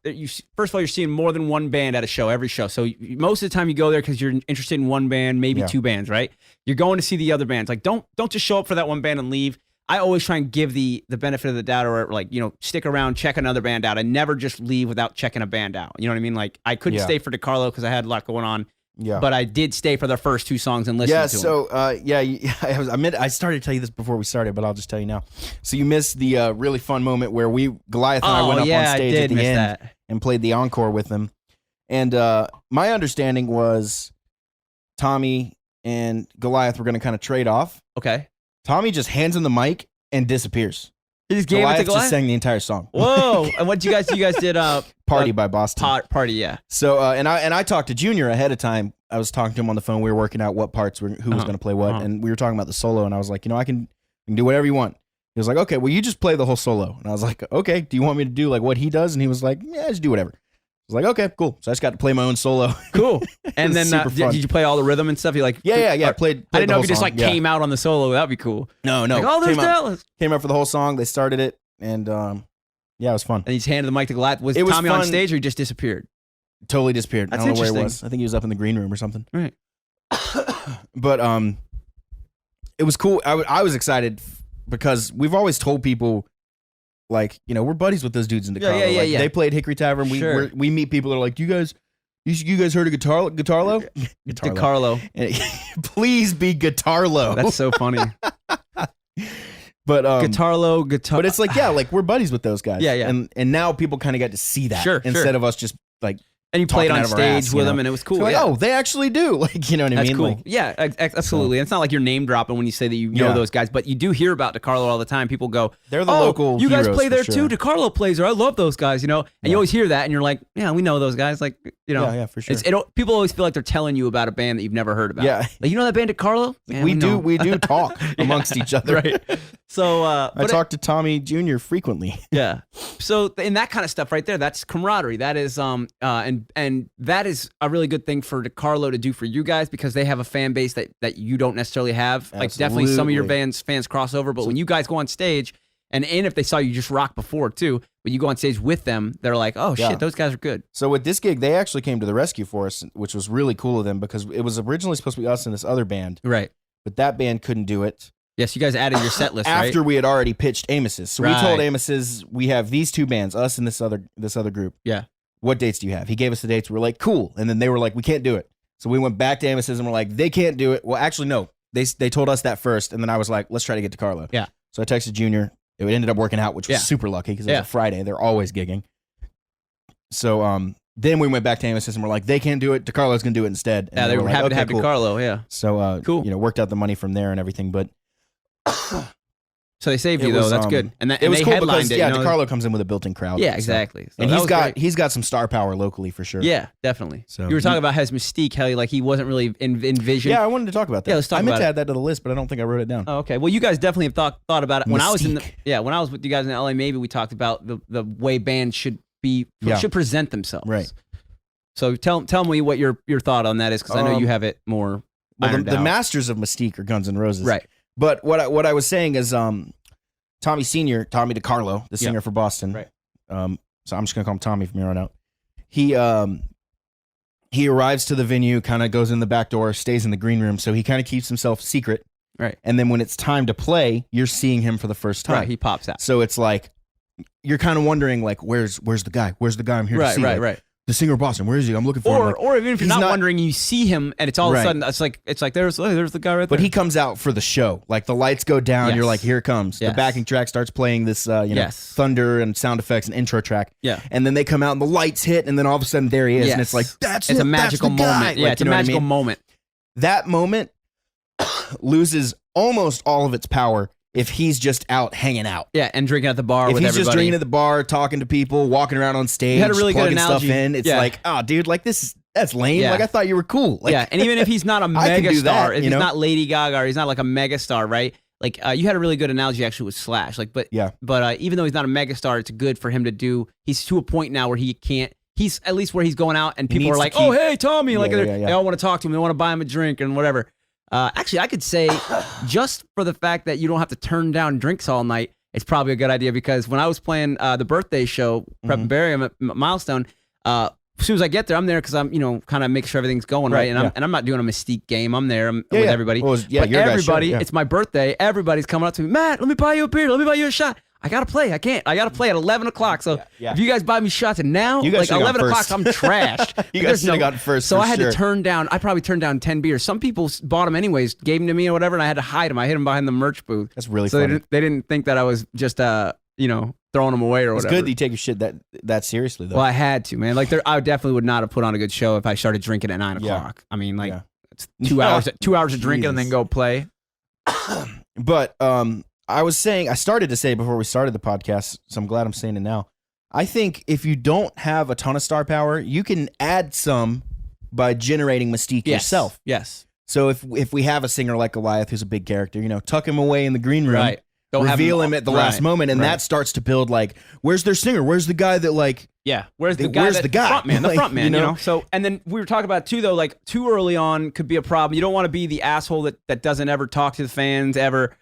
first of all, you're seeing more than one band at a show every show. So most of the time you go there because you're interested in one band, maybe 2 bands, right? You're going to see the other bands. Like don't just show up for that one band and leave. I always try and give the benefit of the doubt, or like stick around, check another band out, and never just leave without checking a band out. You know what I mean? Like I couldn't stay for DeCarlo because I had a lot going on. Yeah. But I did stay for their first 2 songs and listen to them. I started to tell you this before we started, but I'll just tell you now. So you missed the really fun moment where Goliath and I went up on stage at the end and played the encore with them. And my understanding was Tommy and Goliath were going to kind of trade off. Okay. Tommy just hands him the mic and disappears. He just gave it to Goliath Goliath? just sang the entire song. Whoa. And what you guys did Party by Boston. Party, yeah. So and I talked to Junior ahead of time. I was talking to him on the phone. We were working out what parts who was going to play what, and we were talking about the solo. And I was like, I can do whatever you want. He was like, okay, well, you just play the whole solo. And I was like, okay, do you want me to do like what he does? And he was like, yeah, just do whatever. I was like, okay, cool. So I just got to play my own solo. Cool. And then super fun. did you play all the rhythm and stuff? You like Yeah. Played I didn't know the if you just whole like song. came out on the solo. That'd be cool. No. Like, oh, there's came Dallas. Came out for the whole song. They started it, and yeah, it was fun. And he just handed the mic to Goliath. Was It was Tommy on fun. stage or he just disappeared? Totally disappeared. That's I don't know where he interesting. was. I think he was up in the green room or something. Right. But it was cool. I was excited because we've always told people, like, we're buddies with those dudes in DeCarlo. Yeah. They played Hickory Tavern. Sure. We meet people that are like, you guys heard of Guitarlo? DeCarlo. Please be Guitarlo. That's so funny. But Guitarlo, guitar. But it's like, yeah, like we're buddies with those guys. Yeah. And now people kind of get to see that Sure. instead of us just like and you played talking on out of our stage ass, with him, and it was cool. So like, yeah. oh, they actually do. Like, you know what I That's mean? cool. Like, Yeah, absolutely. It's not like you're name dropping when you say that you know those guys, but you do hear about DeCarlo all the time. People go, they're the local you guys heroes play for there sure. too. DeCarlo plays there. I love those guys, And you always hear that, and you're like, yeah, we know those guys. Like, Yeah, for sure. People always feel like they're telling you about a band that you've never heard about. Yeah. Like, you know that band DeCarlo? Yeah, we know. do talk amongst each other. Right. So I talk to Tommy Jr. frequently. Yeah. So in that kind of stuff right there, that's camaraderie. That is and that is a really good thing for DeCarlo to do for you guys because they have a fan base that you don't necessarily have. Like definitely some of your fans cross over, but when you guys go on stage and if they saw you just rock before too, when you go on stage with them, they're like, "Oh shit, those guys are good." So with this gig, they actually came to the rescue for us, which was really cool of them because it was originally supposed to be us and this other band. Right. But that band couldn't do it. Yes, you guys added your set list, right? After we had already pitched Amos's. So we Right. told Amos's, we have these 2 bands, us and this other group. Yeah. What dates do you have? He gave us the dates. We're like, cool. And then they were like, we can't do it. So we went back to Amos's and we're like, they can't do it. Well, actually, no. They told us that first. And then I was like, let's try to get to Carlo. Yeah. So I texted Junior. It ended up working out, which was super lucky because it was a Friday. They're always gigging. So then we went back to Amos's and we're like, they can't do it. DeCarlo's going to do it instead. And Yeah, they were like, happy to okay, have cool. DeCarlo, yeah. So, cool. Worked out the money from there and everything. But so they saved you, it though. was, That's good. And it was they cool headlined because, it. DeCarlo comes in with a built-in crowd. Yeah, so. exactly. So And that was great. he's got some star power locally for sure. Yeah, definitely. So you were talking about his mystique, how he wasn't really envisioned. Yeah, I wanted to talk about that. Yeah, let's talk I meant about to it. add that to the list, but I don't think I wrote it down. Oh, okay. Well, you guys definitely have thought about it. When I was Mystique. when I was with you guys in LA, maybe we talked about the way bands should present themselves. Right. So tell me what your thought on that is, because I know you have it more. Well, ironed the out. masters of Mystique are Guns N' Roses. Right. But what I was saying is Tommy Sr., Tommy DeCarlo, the singer for Boston. Right. So I'm just gonna call him Tommy from here on out. He he arrives to the venue, kind of goes in the back door, stays in the green room. So he kind of keeps himself secret. Right. And then when it's time to play, you're seeing him for the first time. Right. He pops out. So it's like, you're kind of wondering, like, where's the guy? Where's the guy I'm here to see? Like, the singer of Boston, where is he? I'm looking for him. Like, or even if you're not wondering, you see him, and it's all of a sudden, it's like there's the guy right there. But he comes out for the show. Like, the lights go down, Yes. you're like, here it comes. Yes. The backing track starts playing this, Yes. thunder and sound effects and intro track. Yeah. And then they come out and the lights hit, and then all of a sudden there he is, and it's like, it's a magical that's the guy. moment. Yeah, Like, it's a you know what I magical mean? moment. That moment loses almost all of its power if he's just out hanging out. Yeah, and drinking at the bar If with he's everybody. just drinking at the bar, talking to people, walking around on stage, You had a really good plugging stuff analogy. in, it's Yeah. like, oh, dude, like that's lame. Yeah. Like, I thought you were cool. Like, yeah, and even if he's not a I can mega do that, star, if you he's know? not Lady Gaga, or he's not like a mega star, right? Like you had a really good analogy actually with Slash. Like, but Yeah. even though he's not a mega star, it's good for him to do. He's to a point now where he can't. He's at least where he's going out, and people needs are to like, keep- "Oh, hey, Tommy!" Like Yeah. they all want to talk to him. They want to buy him a drink and whatever. Actually, I could say just for the fact that you don't have to turn down drinks all night, it's probably a good idea, because when I was playing the birthday show, Prep and Barium at Milestone, as soon as I get there, I'm there because I'm, kind of making sure everything's going right, and I'm not doing a Mystique game. I'm there with everybody. Well, but your guys' show, everybody, yeah. it's my birthday. Everybody's coming up to me, Matt. Let me buy you a beer. Let me buy you a shot. I gotta play. I can't. I gotta play at 11 o'clock. So Yeah. if you guys buy me shots and now, You guys like should've 11 gone o'clock, first. I'm trashed. You Like, guys there's should've gone first So for I had sure. to turn down. I probably turned down 10 beers. Some people bought them anyways, gave them to me or whatever, and I had to hide them. I hid them behind the merch booth. That's really so funny. they didn't think that I was just throwing them away or It's whatever. good that you take your shit that seriously, though. Well, I had to, man. Like I definitely would not have put on a good show if I started drinking at 9 Yeah. o'clock. I mean, like Yeah. it's 2 hours of drinking and then Jesus. go play. But I started to say before we started the podcast, so I'm glad I'm saying it now. I think if you don't have a ton of star power, you can add some by generating mystique yourself. Yes. So if we have a singer like Goliath who's a big character, tuck him away in the green room, Right. Don't have reveal him at the last moment, and right. that starts to build like, where's their singer? Where's the guy that like? Yeah, where's the Where's guy? the guy? Front man, the Like, front man. you know? So, and then we were talking about too, though. Like too early on could be a problem. You don't want to be the asshole that doesn't ever talk to the fans ever.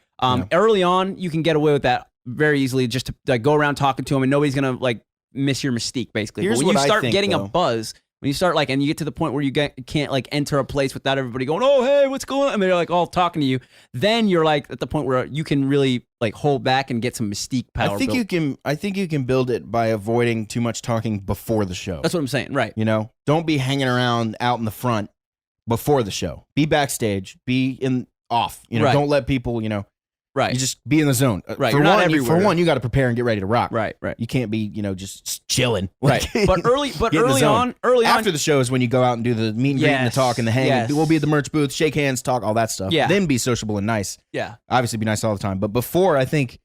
Early on, you can get away with that very easily. Just to like go around talking to them, and nobody's gonna like miss your mystique, basically. Here's but when what you I start think, getting though. a buzz, when you start and you get to the point where you can't like enter a place without everybody going, "Oh, hey, what's going on?" and they're like all talking to you. Then you're like at the point where you can really like hold back and get some mystique power. I think you can build it by avoiding too much talking before the show. That's what I'm saying, right? Don't be hanging around out in the front before the show. Be backstage. Be off. Right. Don't let people. Right. You just be in the zone. Right, For you're not one, everywhere. for one, you got to prepare and get ready to rock. Right. You can't be just chilling. Right. But early Get in the on, zone. early After on, the show is when you go out and do the meet and greet and the Yes, talk and the hang. yes. We'll be at the merch booth, shake hands, talk, all that stuff. Yeah. Then be sociable and nice. yeah. Obviously, be nice all the time. But before, I think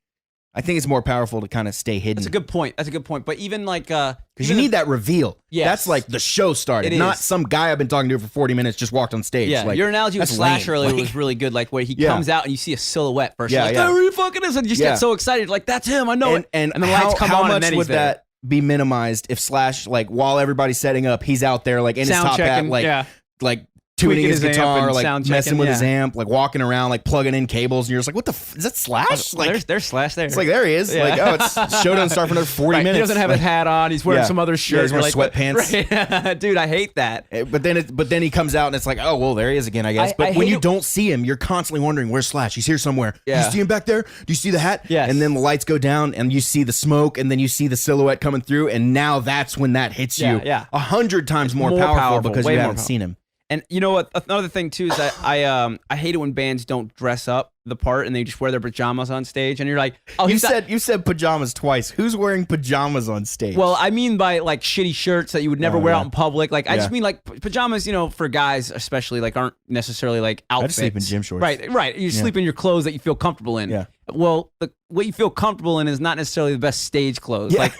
it's more powerful to kind of stay hidden. That's a good point. But even like Because you need that reveal. Yes. That's like the show started, It not is. some guy I've been talking to for 40 minutes just walked on stage. Yeah, Like, your analogy with that's Slash lame. earlier Like, was really good. Like where he Yeah. comes out and you see a silhouette first. Yeah, You're like, yeah. oh, who the fucking is? And you just Yeah. get so excited. Like, that's him. I know it. and the lights come how on much and then he's would there. that be minimized if Slash, like, while everybody's setting up, he's out there, like, in his Sound top hat, checking, like, yeah. like tuning Tweaking his his amp guitar, and like sound messing checking, with his yeah. amp, like walking around, like plugging in cables, and you're just like, what the is that Slash? Like, there's Slash there. it's like, there he is. Yeah. Like, oh, it's show doesn't start for another 40 Right, minutes. He doesn't have like, his hat on. He's wearing Yeah. some other shirt. Yeah, he's wearing You're like, sweatpants. Right. Dude, I hate that. But then he comes out and it's like, oh well, there he is again, I guess. I But when hate you it- don't see him, you're constantly wondering, where's Slash? He's here somewhere. Do Yeah. you see him back there? Do you see the hat? Yes. And then the lights go down and you see the smoke and then you see the silhouette coming through, and now that's when that hits you. Yeah. 100 times more, more powerful, powerful, because way you more haven't powerful. seen him. And you know what? Another thing too is that I hate it when bands don't dress up the part and they just wear their pajamas on stage, and you're like, oh, You he's not- said pajamas twice. Who's wearing pajamas on stage? Well, I mean by like shitty shirts that you would never Oh, wear yeah. out in public. Like I Yeah. just mean like pajamas, for guys especially, like aren't necessarily like outfits. just sleep in gym shorts. Right. You sleep in your clothes that you feel comfortable in. Yeah. Well, what you feel comfortable in is not necessarily the best stage clothes. Yeah. Like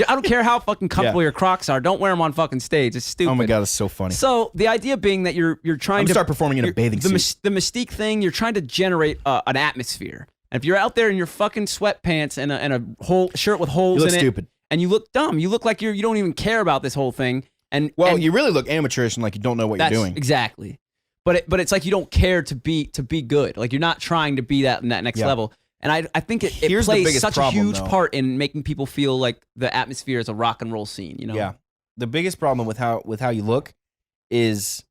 I don't care how fucking comfortable Yeah. your Crocs are. Don't wear them on fucking stage. It's stupid. oh my god, that's so funny. So the idea being that you're trying I'm to start performing in a bathing suit. The mystique thing, you're trying to generate an atmosphere. And if you're out there in your fucking sweatpants and a whole shirt with holes You look in it, stupid. and you look dumb, you look like you don't even care about this whole thing. And Well, and you really look amateurish and like you don't know what you're that's doing. exactly. But it's like you don't care to be good. Like you're not trying to be that next Yeah. level. And I think it Here's the plays biggest such problem, a huge though. part in making people feel like the atmosphere is a rock and roll scene. Yeah. The biggest problem with how you look is,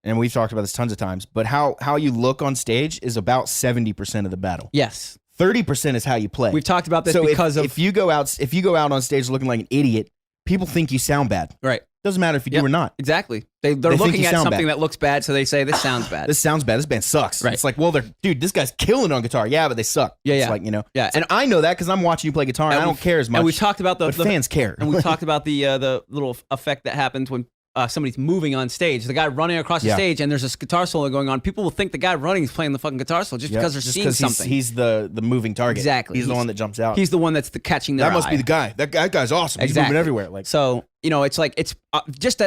and we've talked about this tons of times, but how you look on stage is about 70% of the battle. Yes. 30% is how you play. We've talked about this so because if you go out on stage looking like an idiot, people think you sound bad. Right. Doesn't matter if you do or not. Exactly. They're think looking you at sound something bad. that looks bad, so they say, this sounds bad. This sounds bad. This band sucks. Right. It's like, well, dude, this guy's killing on guitar. Yeah, but they suck. Yeah, It's yeah. like, Yeah, and I know that because I'm watching you play guitar, and I don't care as much. And we've talked about but fans care. And we've talked about the little effect that happens when somebody's moving on stage. The guy running across the stage, and there's this guitar solo going on. People will think the guy running is playing the fucking guitar solo just because they're seeing something. He's the moving target. Exactly. He's the one that jumps out. He's the one that's catching their That must eye. be the guy. That guy's awesome. He's Exactly. moving everywhere. Like, So, it's like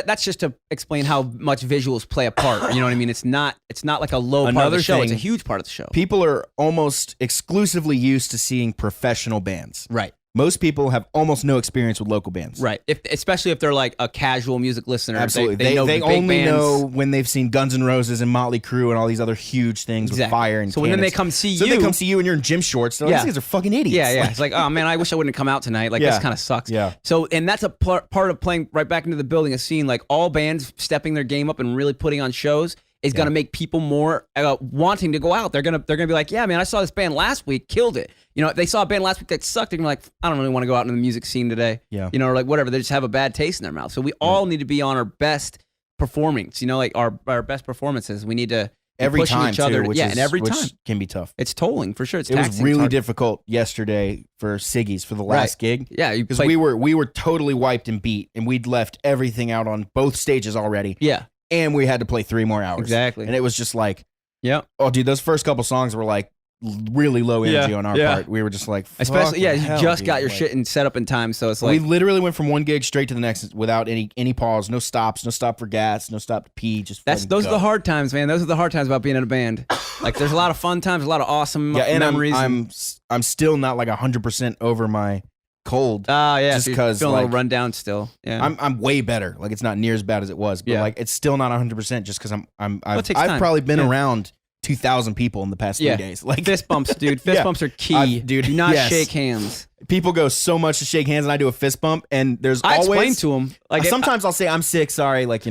that's just to explain how much visuals play a part. You know what I mean? It's not like a low part of Another the show. It's a thing- huge part of the show. people are almost exclusively used to seeing professional bands. Right. Most people have almost no experience with local bands. Right. Especially if they're like a casual music listener. Absolutely. They know They the big only bands. know when they've seen Guns N' Roses and Motley Crue and all these other huge things with Exactly. fire and So when they cannons. come see So you. they come see you and you're in gym shorts. They're like, Yeah. these guys are fucking idiots. Yeah, yeah. Like, It's like, oh man, I wish I wouldn't have come out tonight. Like, Yeah. this kind of sucks. Yeah. So, and that's a part of playing right back into the building, a scene like all bands stepping their game up and really putting on shows is going to make people more wanting to go out. They're gonna be like, yeah, man, I saw this band last week, killed it. If they saw a band last week that sucked, they're gonna be like, I don't really want to go out into the music scene today. Yeah. Or like whatever. They just have a bad taste in their mouth. So we all need to be on our best performance. Like our best performances. We need to be every pushing time each other. too, which and every which time can be tough. it's tolling for sure. It's It was taxing. It's really hard. difficult yesterday for Siggy's for the last gig. Yeah, you Because play- we were totally wiped and beat, and we'd left everything out on both stages already, Yeah, and we had to play 3 more hours. exactly. And it was just like, Yeah. oh, dude, those first couple songs were like really low energy Yeah, on our yeah. part. We were just like, Especially, yeah, fucking you hell, just dude. got your Like, shit and set up in time, so it's we like, literally went from one gig straight to the next without any pause, no stops, no stop for gas, no stop to pee. Just those are the hard times, man. Those are the hard times about being in a band. Like, there's a lot of fun times, a lot of awesome yeah, and memories. I'm still not like 100% over my cold. Yeah, just so you're 'cause, feeling a like, little run down still. Yeah, I'm way better. Like, it's not near as bad as it was, but Yeah. like it's still not 100% just because I've takes time. probably been Yeah. around 2,000 people in the past 3 Yeah. days. Like, fist bumps, dude. Fist Yeah. bumps are key. Dude, Do not yes. shake hands. people go so much to shake hands, and I do a fist bump, and there's I explain always to them. Like, sometimes I'll say I'm sick, sorry, like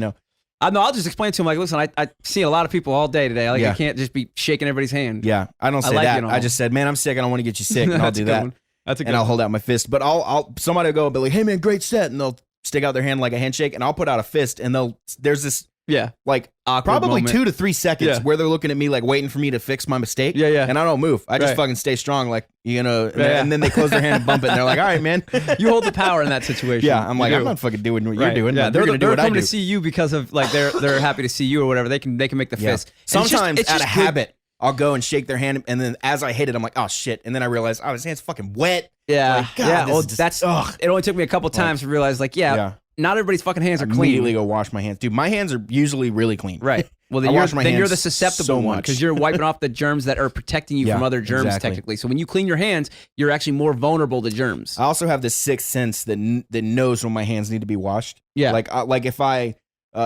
I'll just explain to them. Like, listen, I see a lot of people all day today. Like, Yeah. I can't just be shaking everybody's hand. yeah, I don't say like that. it all. I just said, man, I'm sick. I don't want to get you sick, and I'll That's do a good that, one. That's a good and I'll one. hold out my fist. But I'll somebody will go and be like, hey man, great set, and they'll stick out their hand like a handshake, and I'll put out a fist, and there's this Yeah, like awkward probably moment. 2 to 3 seconds Yeah. where they're looking at me like waiting for me to fix my mistake. Yeah, yeah. And I don't move. I just Right. fucking stay strong, like and Yeah. then they close their hand and bump it, and they're like, all right, man. You hold the power in that situation. Yeah, I'm like, You I'm do. not fucking doing what Right. you're doing. Yeah, They're gonna do they're what I coming do. to see you because of like they're happy to see you or whatever. They can make the Yeah. fist. And it's just- Sometimes it's out just of good- habit, I'll go and shake their hand, and then as I hit it, I'm like, oh shit, and then I realize, oh, his hand's fucking wet. Yeah, Like, God, yeah. this Well, is just- that's ugh. it. Only took me a couple times to realize, like, Yeah. not everybody's fucking hands are Immediately clean. go wash my hands, dude. My hands are usually really clean. Right. Well, I then wash my you're hands the susceptible so one much. because you're wiping off the germs that are protecting you Yeah, from other germs, exactly. technically. So when you clean your hands, you're actually more vulnerable to germs. I also have this sixth sense that knows when my hands need to be washed. Yeah. Like if I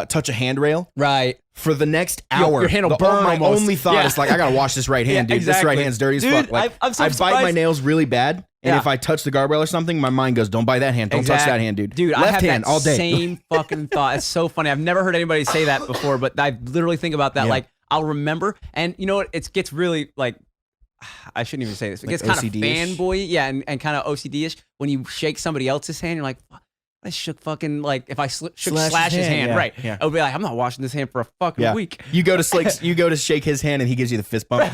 touch a handrail Right. for the next Your- hour, your hand will burn my almost. only thought Yeah. is like, I gotta wash this right hand, Yeah, dude. This right exactly. hand's dirty as Dude, fuck. Like I'm so I bite my surprised. nails really bad, and Yeah. if I touch the guardrail or something, my mind goes, "Don't bite that hand. Don't touch Exact- that hand, dude." Dude, left I have hand that all day. same fucking thought. It's so funny. I've never heard anybody say that before, but I literally think about that. Yeah. Like, I'll remember, and you know what? It gets really like, I shouldn't even say this. It Like gets kind of OCD-ish? fanboy, yeah, and kind of OCD-ish when you shake somebody else's hand. You're like, I shook fucking like if I shook slash his hand, yeah, right? yeah. I would be like, I'm not washing this hand for a fucking Yeah. week. You go to shake his hand, and he gives you the fist bump,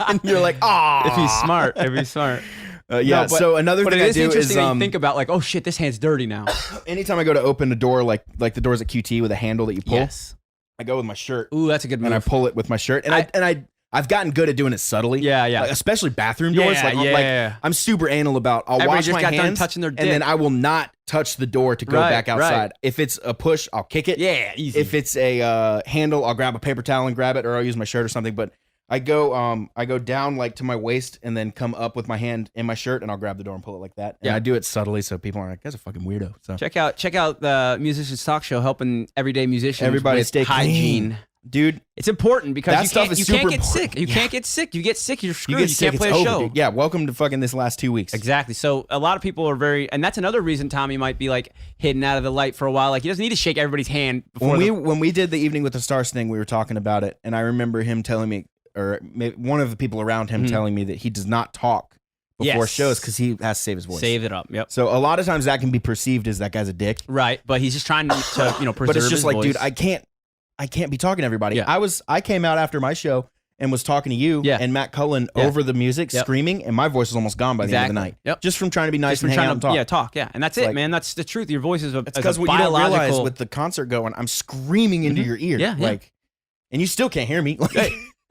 and you're like, "Ah." If he's smart, if he's smart. Yeah. No, but- so another But thing it I is do is interesting that you think about like, oh shit, this hand's dirty now. anytime I go to open a door, like the doors at QT with a handle that you pull, Yes. I go with my shirt Ooh, that's a good move. and I pull it with my shirt, and I've gotten good at doing it subtly. Yeah, yeah. Like, especially bathroom doors. Yeah, like, yeah. I'm super anal about. I'll Everybody wash just my got done hands, touching their and then dick. I will not touch the door to go Right, back right. outside. If it's a push, I'll kick it. Yeah, easy. If it's a handle, I'll grab a paper towel and grab it, or I'll use my shirt or something. But I go down like to my waist and then come up with my hand in my shirt, and I'll grab the door and pull it like that. And Yeah. I do it subtly, so people aren't like, "That's a fucking weirdo." So Check out the Musicians Talk Show helping everyday musicians Everybody with stay clean. hygiene. dude. It's important because That you stuff can't, is you super can't get important. sick. You Yeah. can't get sick. You get sick, you're You screwed. get You sick, can't play it's a over, show. dude. Yeah, welcome to fucking this last 2 weeks. Exactly. So a lot of people are very, and that's another reason Tommy might be like hidden out of the light for a while. Like he doesn't need to shake everybody's hand before When we did the Evening with the Stars thing, we were talking about it, and I remember him telling me, or one of the people around him telling me that he does not talk before Yes. shows because he has to save his voice. save it up. Yep. So a lot of times that can be perceived as that guy's a dick. Right, but he's just trying to preserve But it's just his like, voice. dude, I can't be talking to everybody. Yeah. I came out after my show and was talking to you Yeah. and Matt Cullen Yeah. over the music, Yep. screaming, and my voice was almost gone by the end of the night. Yep. Just from trying to be nice Just and from hang trying out and talk. talk, yeah, and that's It's it, like- man. That's the truth. Your voice is a, It's is a because what you don't realize biological. with the concert going, I'm screaming into your ear. Yeah, yeah. Like, and you still can't hear me.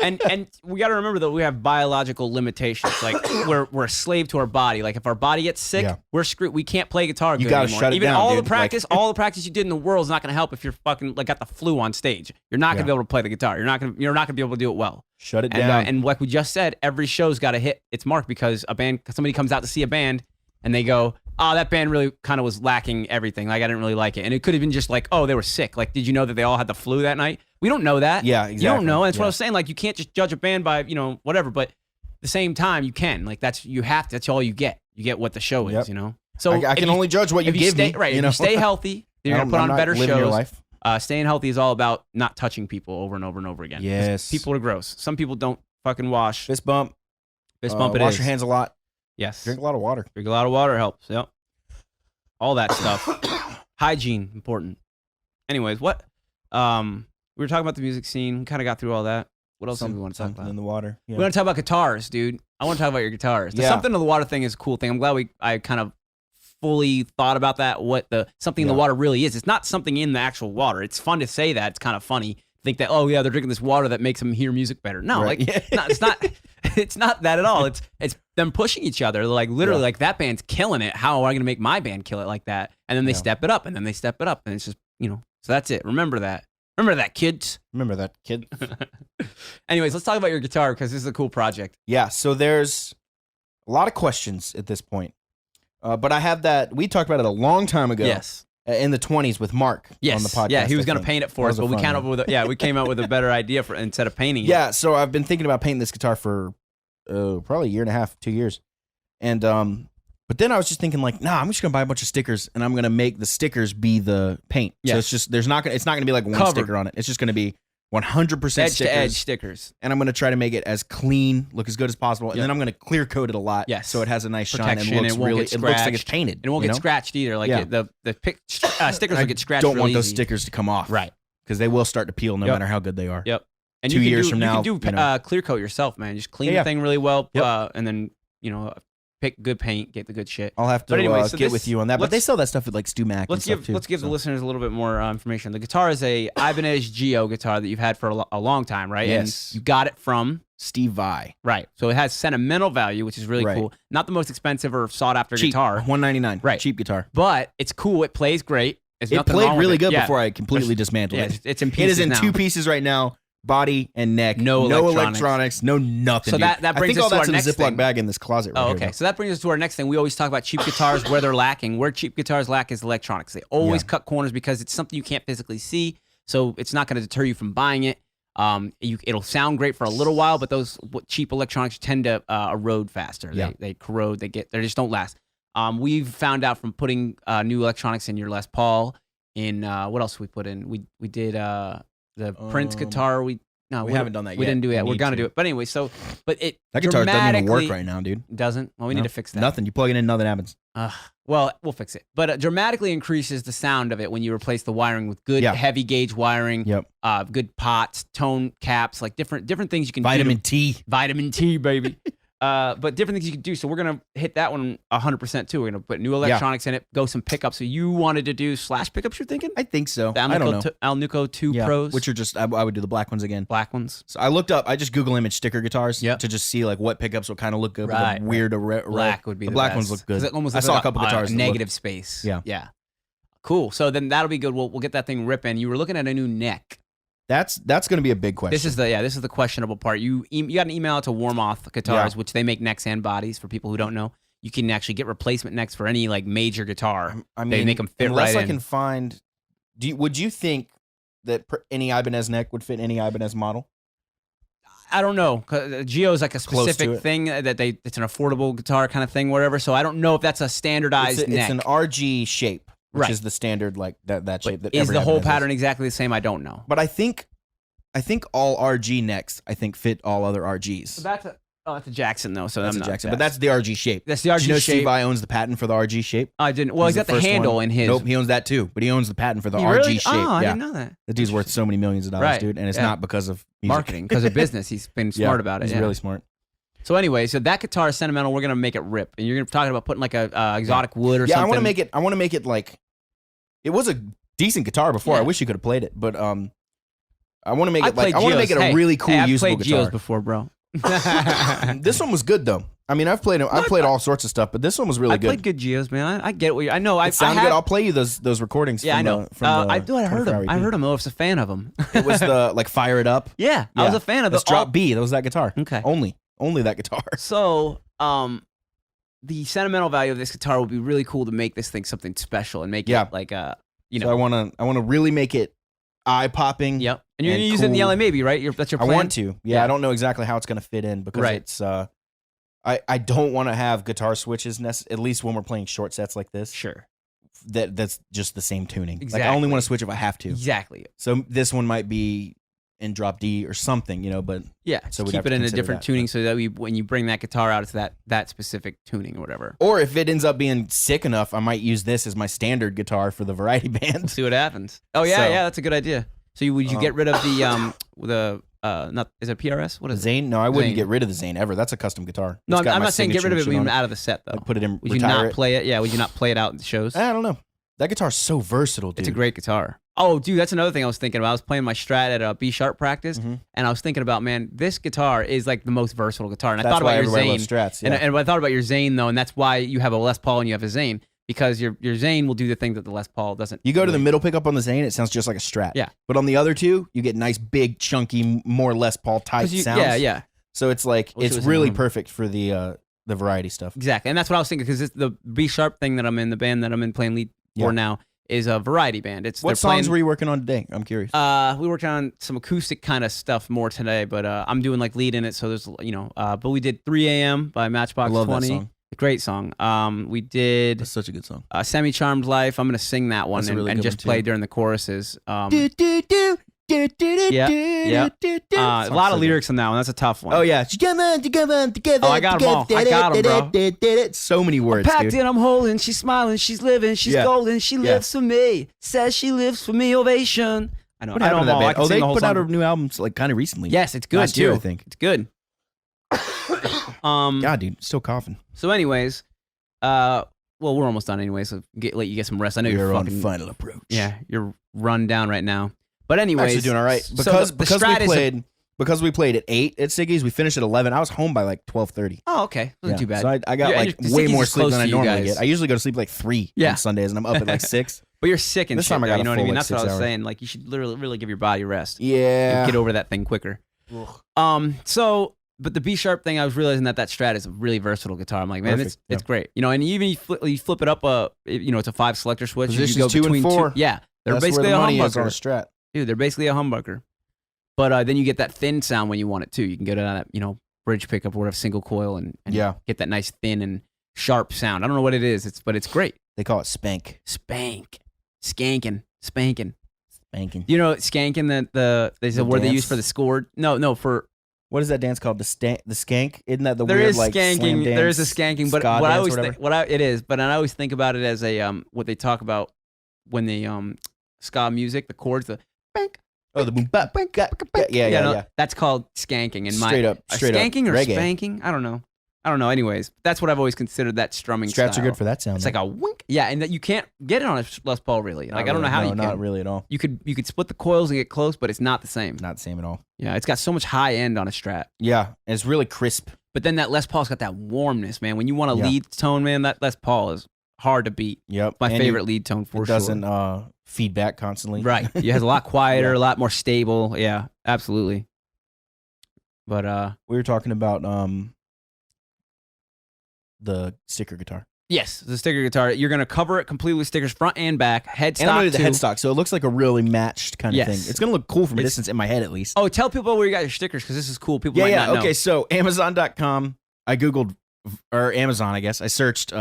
Like, and we got to remember that we have biological limitations. Like we're a slave to our body. Like if our body gets sick, Yeah. we're screwed. We can't play guitar. You good gotta anymore. shut it Even down, all dude. the practice, all the practice you did in the world is not going to help if you're fucking like got the flu on stage. You're not going to Yeah. be able to play the guitar. You're not going to be able to do it well. shut it And, down. and like we just said, every show's got to hit its mark because somebody comes out to see a band and they go, oh, that band really kind of was lacking everything. Like I didn't really like it. And it could have been just like, oh, they were sick. Like, did you know that they all had the flu that night? We don't know that. Yeah, You don't exactly. know. That's what I Yeah. was saying. Like you can't just judge a band by, whatever. But at the same time, you can. Like that's all you get. You get what the show is, Yep. So I if can you- only judge what you if give stay, me. Right. You If know? you stay healthy, you're going to put I'm on not better living your shows. life. Staying healthy is all about not touching people over and over and over again. 'Cause Yes. People are gross. Some people don't fucking wash. Fist bump. Fist bump it wash is. your hands a lot. Yes. Drink a lot of water. Drink a lot of water helps. Yep. All that stuff. Hygiene important. Anyways, what? We were talking about the music scene. We kind of got through all that. What else do we want to talk Something about? in the water. Yeah. We want to talk about guitars, dude. I want to talk about your guitars. The Yeah. something in the water thing is a cool thing. I'm glad I kind of fully thought about that. What the something in the Yeah. water really is. It's not something in the actual water. It's fun to say that. It's kind of funny. Think that they're drinking this water that makes them hear music better. No, Right. like Yeah. no, it's not. It's not that at all. It's them pushing each other. Like literally, Yeah. like that band's killing it. How am I going to make my band kill it like that? And then they Yeah. step it up, and then they step it up, and it's just So that's it. Remember that. Remember that, kids. Remember that, kid? Anyways, let's talk about your guitar because this is a cool project. Yeah, so there's a lot of questions at this point. But I have that. We talked about it a long time ago. Yes. In the 20s with Mark Yes. on the podcast. Yeah, he was I going to think. paint it for That us, was a but we fun came one. up with we came up with a better idea for instead of painting it. Yeah, so I've been thinking about painting this guitar for probably a year and a half, 2 years. And but then I was just thinking like, nah, I'm just gonna buy a bunch of stickers and I'm gonna make the stickers be the paint. So Yeah. it's just it's not gonna be like one Covered. sticker on it. It's just gonna be 100% edge stickers. to edge stickers. And I'm gonna try to make it as clean, look as good as possible, and Yeah. then I'm gonna clear coat it a lot. Yes. So it has a nice shine Protection, and looks it won't really get it looks like it's scratched. painted. And it won't you get know? scratched either. Like Yeah. the stickers will get scratched. I don't real want those easy. stickers to come off. Right. Because they will start to peel no Yep. matter how good they are. Yep. And 2 you can years do, from you now, can do you know. clear coat yourself, man. Just clean Yeah, the thing really well, Yep. and then pick good paint, get the good shit. I'll have to But anyway, so get this- with you on that. But they let's- sell that stuff at like Stu Mac. Let's and stuff give too, the so. listeners a little bit more information. The guitar is a Ibanez Geo guitar that you've had for a long time, right? Yes. And you got it from Steve Vai. right. So it has sentimental value, which is really Right. cool. Not the most expensive or sought after Cheap guitar, $199. Right. Cheap guitar. but it's cool. It plays great. There's It nothing played wrong with really it. good Yeah. before I completely dismantled Yeah, it. it's in It pieces is in now. 2 pieces right now. Body and neck. No electronics. No nothing. So dude. that I brings think us all to our that's in a next Ziploc thing. bag in this closet. Right Oh, here, okay. though. So that brings us to our next thing. We always talk about cheap guitars, where they're lacking. Where cheap guitars lack is electronics. They always Yeah. cut corners because it's something you can't physically see. So it's not going to deter you from buying it. It'll sound great for a little while, but those cheap electronics tend to erode faster. Yeah. They corrode. They just don't last. We've found out from putting new electronics in your Les Paul. In what else we put in? We did the Prince guitar. We haven't done that We yet. didn't do that. We We're need gonna to. do it. But anyway, but it That guitar doesn't even work dramatically- right now, dude. Doesn't? Well, we need No. to fix that. Nothing. You plug it in, nothing happens. Well, we'll fix it. But it dramatically increases the sound of it when you replace the wiring with good Yeah. heavy gauge wiring, Yep. good pots, tone caps, like different things you can Vitamin do. T. Vitamin T, baby. But different things you can do. So we're gonna hit that one 100% too. We're gonna put new electronics in it, go some pickups. So you wanted to do slash pickups? You're thinking? I think so. The I don't know. Alnico 2 Yeah, Pros, which are just I would do the black ones again. black ones. So I looked up. I just Google image sticker guitars Yep. to just see like what pickups will kind of look good. Right, With a weird array. Black would be the the black best. ones look 'Cause good. it almost I looks saw like a couple guitars. that negative space. Yeah. Yeah. Cool. So then that'll be good. We'll get that thing ripping. You were looking at a new neck. That's going to be a big question. This is the questionable part. You got an email out to Warmoth Guitars, which they make necks and bodies for people who don't know. You can actually get replacement necks for any like major guitar. I mean, they make them fit unless right I in. can find. Would you think that any Ibanez neck would fit any Ibanez model? I don't know. 'Cause Geo is like a Close to specific it. thing that it's an affordable guitar kind of thing, whatever. So I don't know if that's a standardized neck. It's an RG shape, which Right. is the standard like that shape. That Is every the whole Ibanez pattern exactly the same? I don't know. But I think all RG necks fit all other RGs. So that's a Jackson though. So That's I'm a not Jackson, that. but that's the RG shape. That's the Did RG you know shape. Steve Vai owns the patent for the RG shape? I didn't. Well, he's got the first handle one. in his. Nope, he owns that too, but he owns the patent for the He RG really? shape. Oh, I yeah. didn't know that. The dude's worth so many millions of dollars, Right. dude, and it's Yeah. not because of music. Marketing because of business. He's been smart about it. He's yeah. really smart. So anyway, so that guitar is sentimental. We're gonna make it rip, and you're gonna talking about putting like a exotic wood or Yeah, something. I want to make it like it was a decent guitar before. Yeah. I wish you could have played it, but I want to make it played like I want to make it Geos. a really cool I've usable played Geos guitar. before, bro. This one was good though. I mean, I've played all sorts of stuff, but this one was really I good. played good Geos, man. I get what you. I know. It sounded I good. have, I'll play you those recordings. Yeah, from I know. The, I do. I heard 24 him. hour I EP. heard him. I was a fan of him. It was the like Fire It Up. Yeah, I was a fan of That's the Drop B. That was that guitar. Okay. Only that guitar. So, the sentimental value of this guitar would be really cool to make this thing something special and make Yeah. it like So I want to really make it eye popping. Yep. And you're and gonna use it in the cool. LA maybe, right? That's your I plan. want to. Yeah, I don't know exactly how it's going to fit in because Right. it's I don't want to have guitar switches at least when we're playing short sets like this. Sure. That's just the same tuning. Like I Exactly. only want to switch if I have to. Exactly. So this one might be in drop D or something, but Yeah. So So we'd keep have it to in a consider different that, tuning so that when you bring that guitar out, it's that specific tuning or whatever. or if it ends up being sick enough, I might use this as my standard guitar for the variety We'll band. see what happens. Oh yeah, So- yeah, that's a good idea. So would you get rid of the not is it PRS? What is it? Zane? No, I wouldn't Zane. get rid of the Zane ever. That's a custom guitar. No, It's got I'm my not saying get rid of it, signature but even shit on out of the set though. Like put it in, Would you retire not it. play it? Yeah, would you not play it out in the shows? I don't know. That guitar's so versatile, dude. It's a great guitar. Oh, dude, that's another thing I was thinking about. I was playing my Strat at a B sharp practice, Mhm. and I was thinking about, man, this guitar is like the most versatile guitar. And I That's thought why about your everybody Zane, loves Strats. Yeah. and I thought about your Zane though, and that's why you have a Les Paul and you have a Zane because your Zane will do the thing that the Les Paul doesn't. You go to the really- middle pickup on the Zane, it sounds just like a Strat. Yeah. But on the other two, you get nice, big, chunky, more Les Paul type 'Cause you- sounds. Yeah, yeah, So it's like Wish it it's was in really the room. perfect for the variety stuff. exactly. And that's what I was thinking because the B sharp thing that I'm in, the band that I'm in playing lead Yeah. for now, is a variety band. It's What they're songs playing, were you working on today? I'm curious. We worked on some acoustic kind of stuff more today, but I'm doing like lead in it, so there's but we did 3 a.m. by I Matchbox love 20. that song. Great song. We did That's such a good song. Semi Charmed Life. I'm gonna sing that one That's a and, really and good just one, play too. during the choruses. Yeah, A lot of lyrics on that one. That's a tough one. Oh yeah, together. Oh, I got 'em all. I got 'em, bro. So many words, Packed dude. in, I'm holding. She's smiling. She's living. She's Yeah. golden. She Yeah. lives for me. Says she lives for me. Ovation. I know. What I know happened to them that all. I band? can Oh, sing they the whole put out song. a new album like kind of recently. Yes, it's good Last too. year, I think. It's good. God, dude, still coughing. So, anyways, well, we're almost done anyway. So let you get some rest. I know you're You're on fucking final approach. yeah, you're run down right now. But anyways, Actually doing all right so because the Strat is because we played at 8 at Siggy's. We finished at 11. I was home by like 12:30. oh, okay, wasn't too bad. So I got Yeah, and like your- way Siggy's more is sleep close than I to you normally guys. get. I usually go to sleep like 3 Yeah. on Sundays, and I'm up at like 6. But you're sick and This shit. time I though, got you a know what I full, mean? like, That's what I was 6 hour. saying. Like you should really give your body rest. Yeah. Get over that thing quicker. So, but the B sharp thing, I was realizing that Strat is a really versatile guitar. I'm like, man, Perfect, it's great. And even you flip it up, it's a 5 selector switch. You Positions go 2 and between 4. Yeah, they're That's basically where a the money is on a humbucker. Strat. Dude, they're basically a humbucker. But then you get that thin sound when you want it too. You can get it on that, bridge pickup or a single coil and Yeah. get that nice thin and sharp sound. I don't know what it is, but it's great. They call it spank. Spanking. Spanking. You know skanking there's a The word they dance? use for the score. No, for What is that dance called? The skank? Isn't that the there weird is like slam skanking. dance, There is a skanking, but ska what I dance, always whatever? it is, but I always think about it as a what they talk about when they ska music, the chords, the bank. Oh, the boom bap. Yeah. That's called skanking in my Straight up skanking or reggae. spanking. I don't know. Anyways, that's what I've always considered that strumming Strats style. are good for that sound. It's like a wink. Yeah, and that you can't get it on a Les Paul really. Like I don't know how you can. Not really at all. You could split the coils and get close, but it's not the same. Not the same at all. Yeah, it's got so much high end on a Strat. Yeah, and it's really crisp. But then that Les Paul's got that warmness, man. When you want a Yeah. lead tone, man, that Les Paul is hard to beat. Yep. My And favorite lead tone for It sure. doesn't feedback constantly. Right. It has a lot quieter, Yeah. a lot more stable. Yeah, absolutely. But We were talking about the sticker guitar. Yes, the sticker guitar. You're gonna cover it completely with stickers, front and back, headstock And I'm gonna do too. the headstock, so it looks like a really matched kind of Yes. thing. It's gonna look cool from a distance in my head, at least. Oh, tell people where you got your stickers because this is cool. People might not know. Okay, so Amazon.com. I googled, or Amazon, I guess. I searched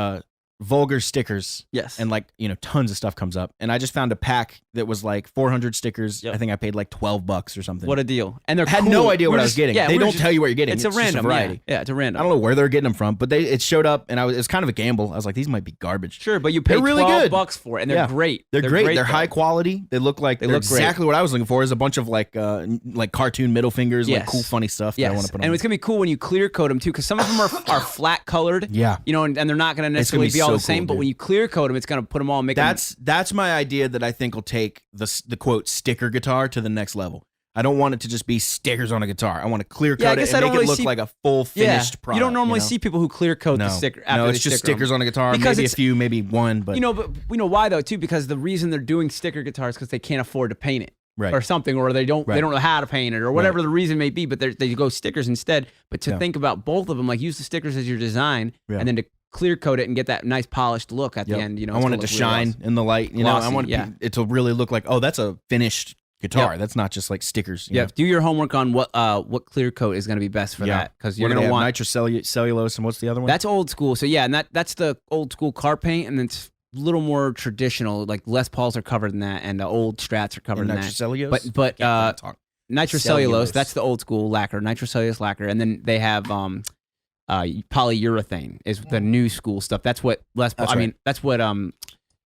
vulgar stickers. Yes. And tons of stuff comes up. And I just found a pack that was like 400 stickers. Yep. I think I paid like $12 or something. What a deal! And they're I had cool. no idea what We're I was just- getting. Yeah, They we're don't just- tell you what you're getting. It's a just random variety. Yeah, it's a random. I don't know where they're getting them from, but it showed up, and it was kind of a gamble. I was like, these might be garbage. Sure, but you pay They're really $12 good. for it, and they're Yeah. great. They're great. They're though. high quality. They look like They they're look great. exactly what I was looking for. Is a bunch of like cartoon middle fingers, like Yes. cool, funny stuff that I Yes, want to put on. and it's gonna be cool when you clear coat them too, because some of them are flat colored. Yeah. and they're not gonna gonna necessarily be be all so the same. cool, But dude. when you clear coat them, it's gonna put them all. And make 'em- That's my idea that I think will take the quote sticker guitar to the next level. I don't want it to just be stickers on a guitar. I want to clear Yeah, I coat it guess and I make don't it really look see- like a full finished product. You don't normally know? see people who clear coat the sticker. After No, they it's just sticker 'em. stickers on a guitar. Because Maybe a it's- few, maybe one, but But we know why though too, because the reason they're doing sticker guitars because they can't afford to paint it. Right. Or something, or they don't Right. know how to paint it, or whatever the reason may be. But they go stickers instead. But to think about both of them, like use the stickers as your design, Yeah. and then to clear coat it and get that nice polished look at Yep. the end. I want it to shine in the light. I Glossy, want yeah. it to really look like, oh, that's a finished guitar. Yep. That's not just like stickers. you Yeah, know? do your homework on what clear coat is going to be best for that, because you're What do going they to have? want nitrocellulose, and what's the other one? that's old school. So yeah, and that's the old school car paint, and it's a little more traditional. Like Les Pauls are covered in that, and the old Strats are covered in that. nitrocellulose. But Can't talk. nitrocellulose, Cellulose. that's the old school lacquer, nitrocellulose lacquer, and then they have polyurethane is the new school stuff. That's what Les Paul. That's I mean, right. that's what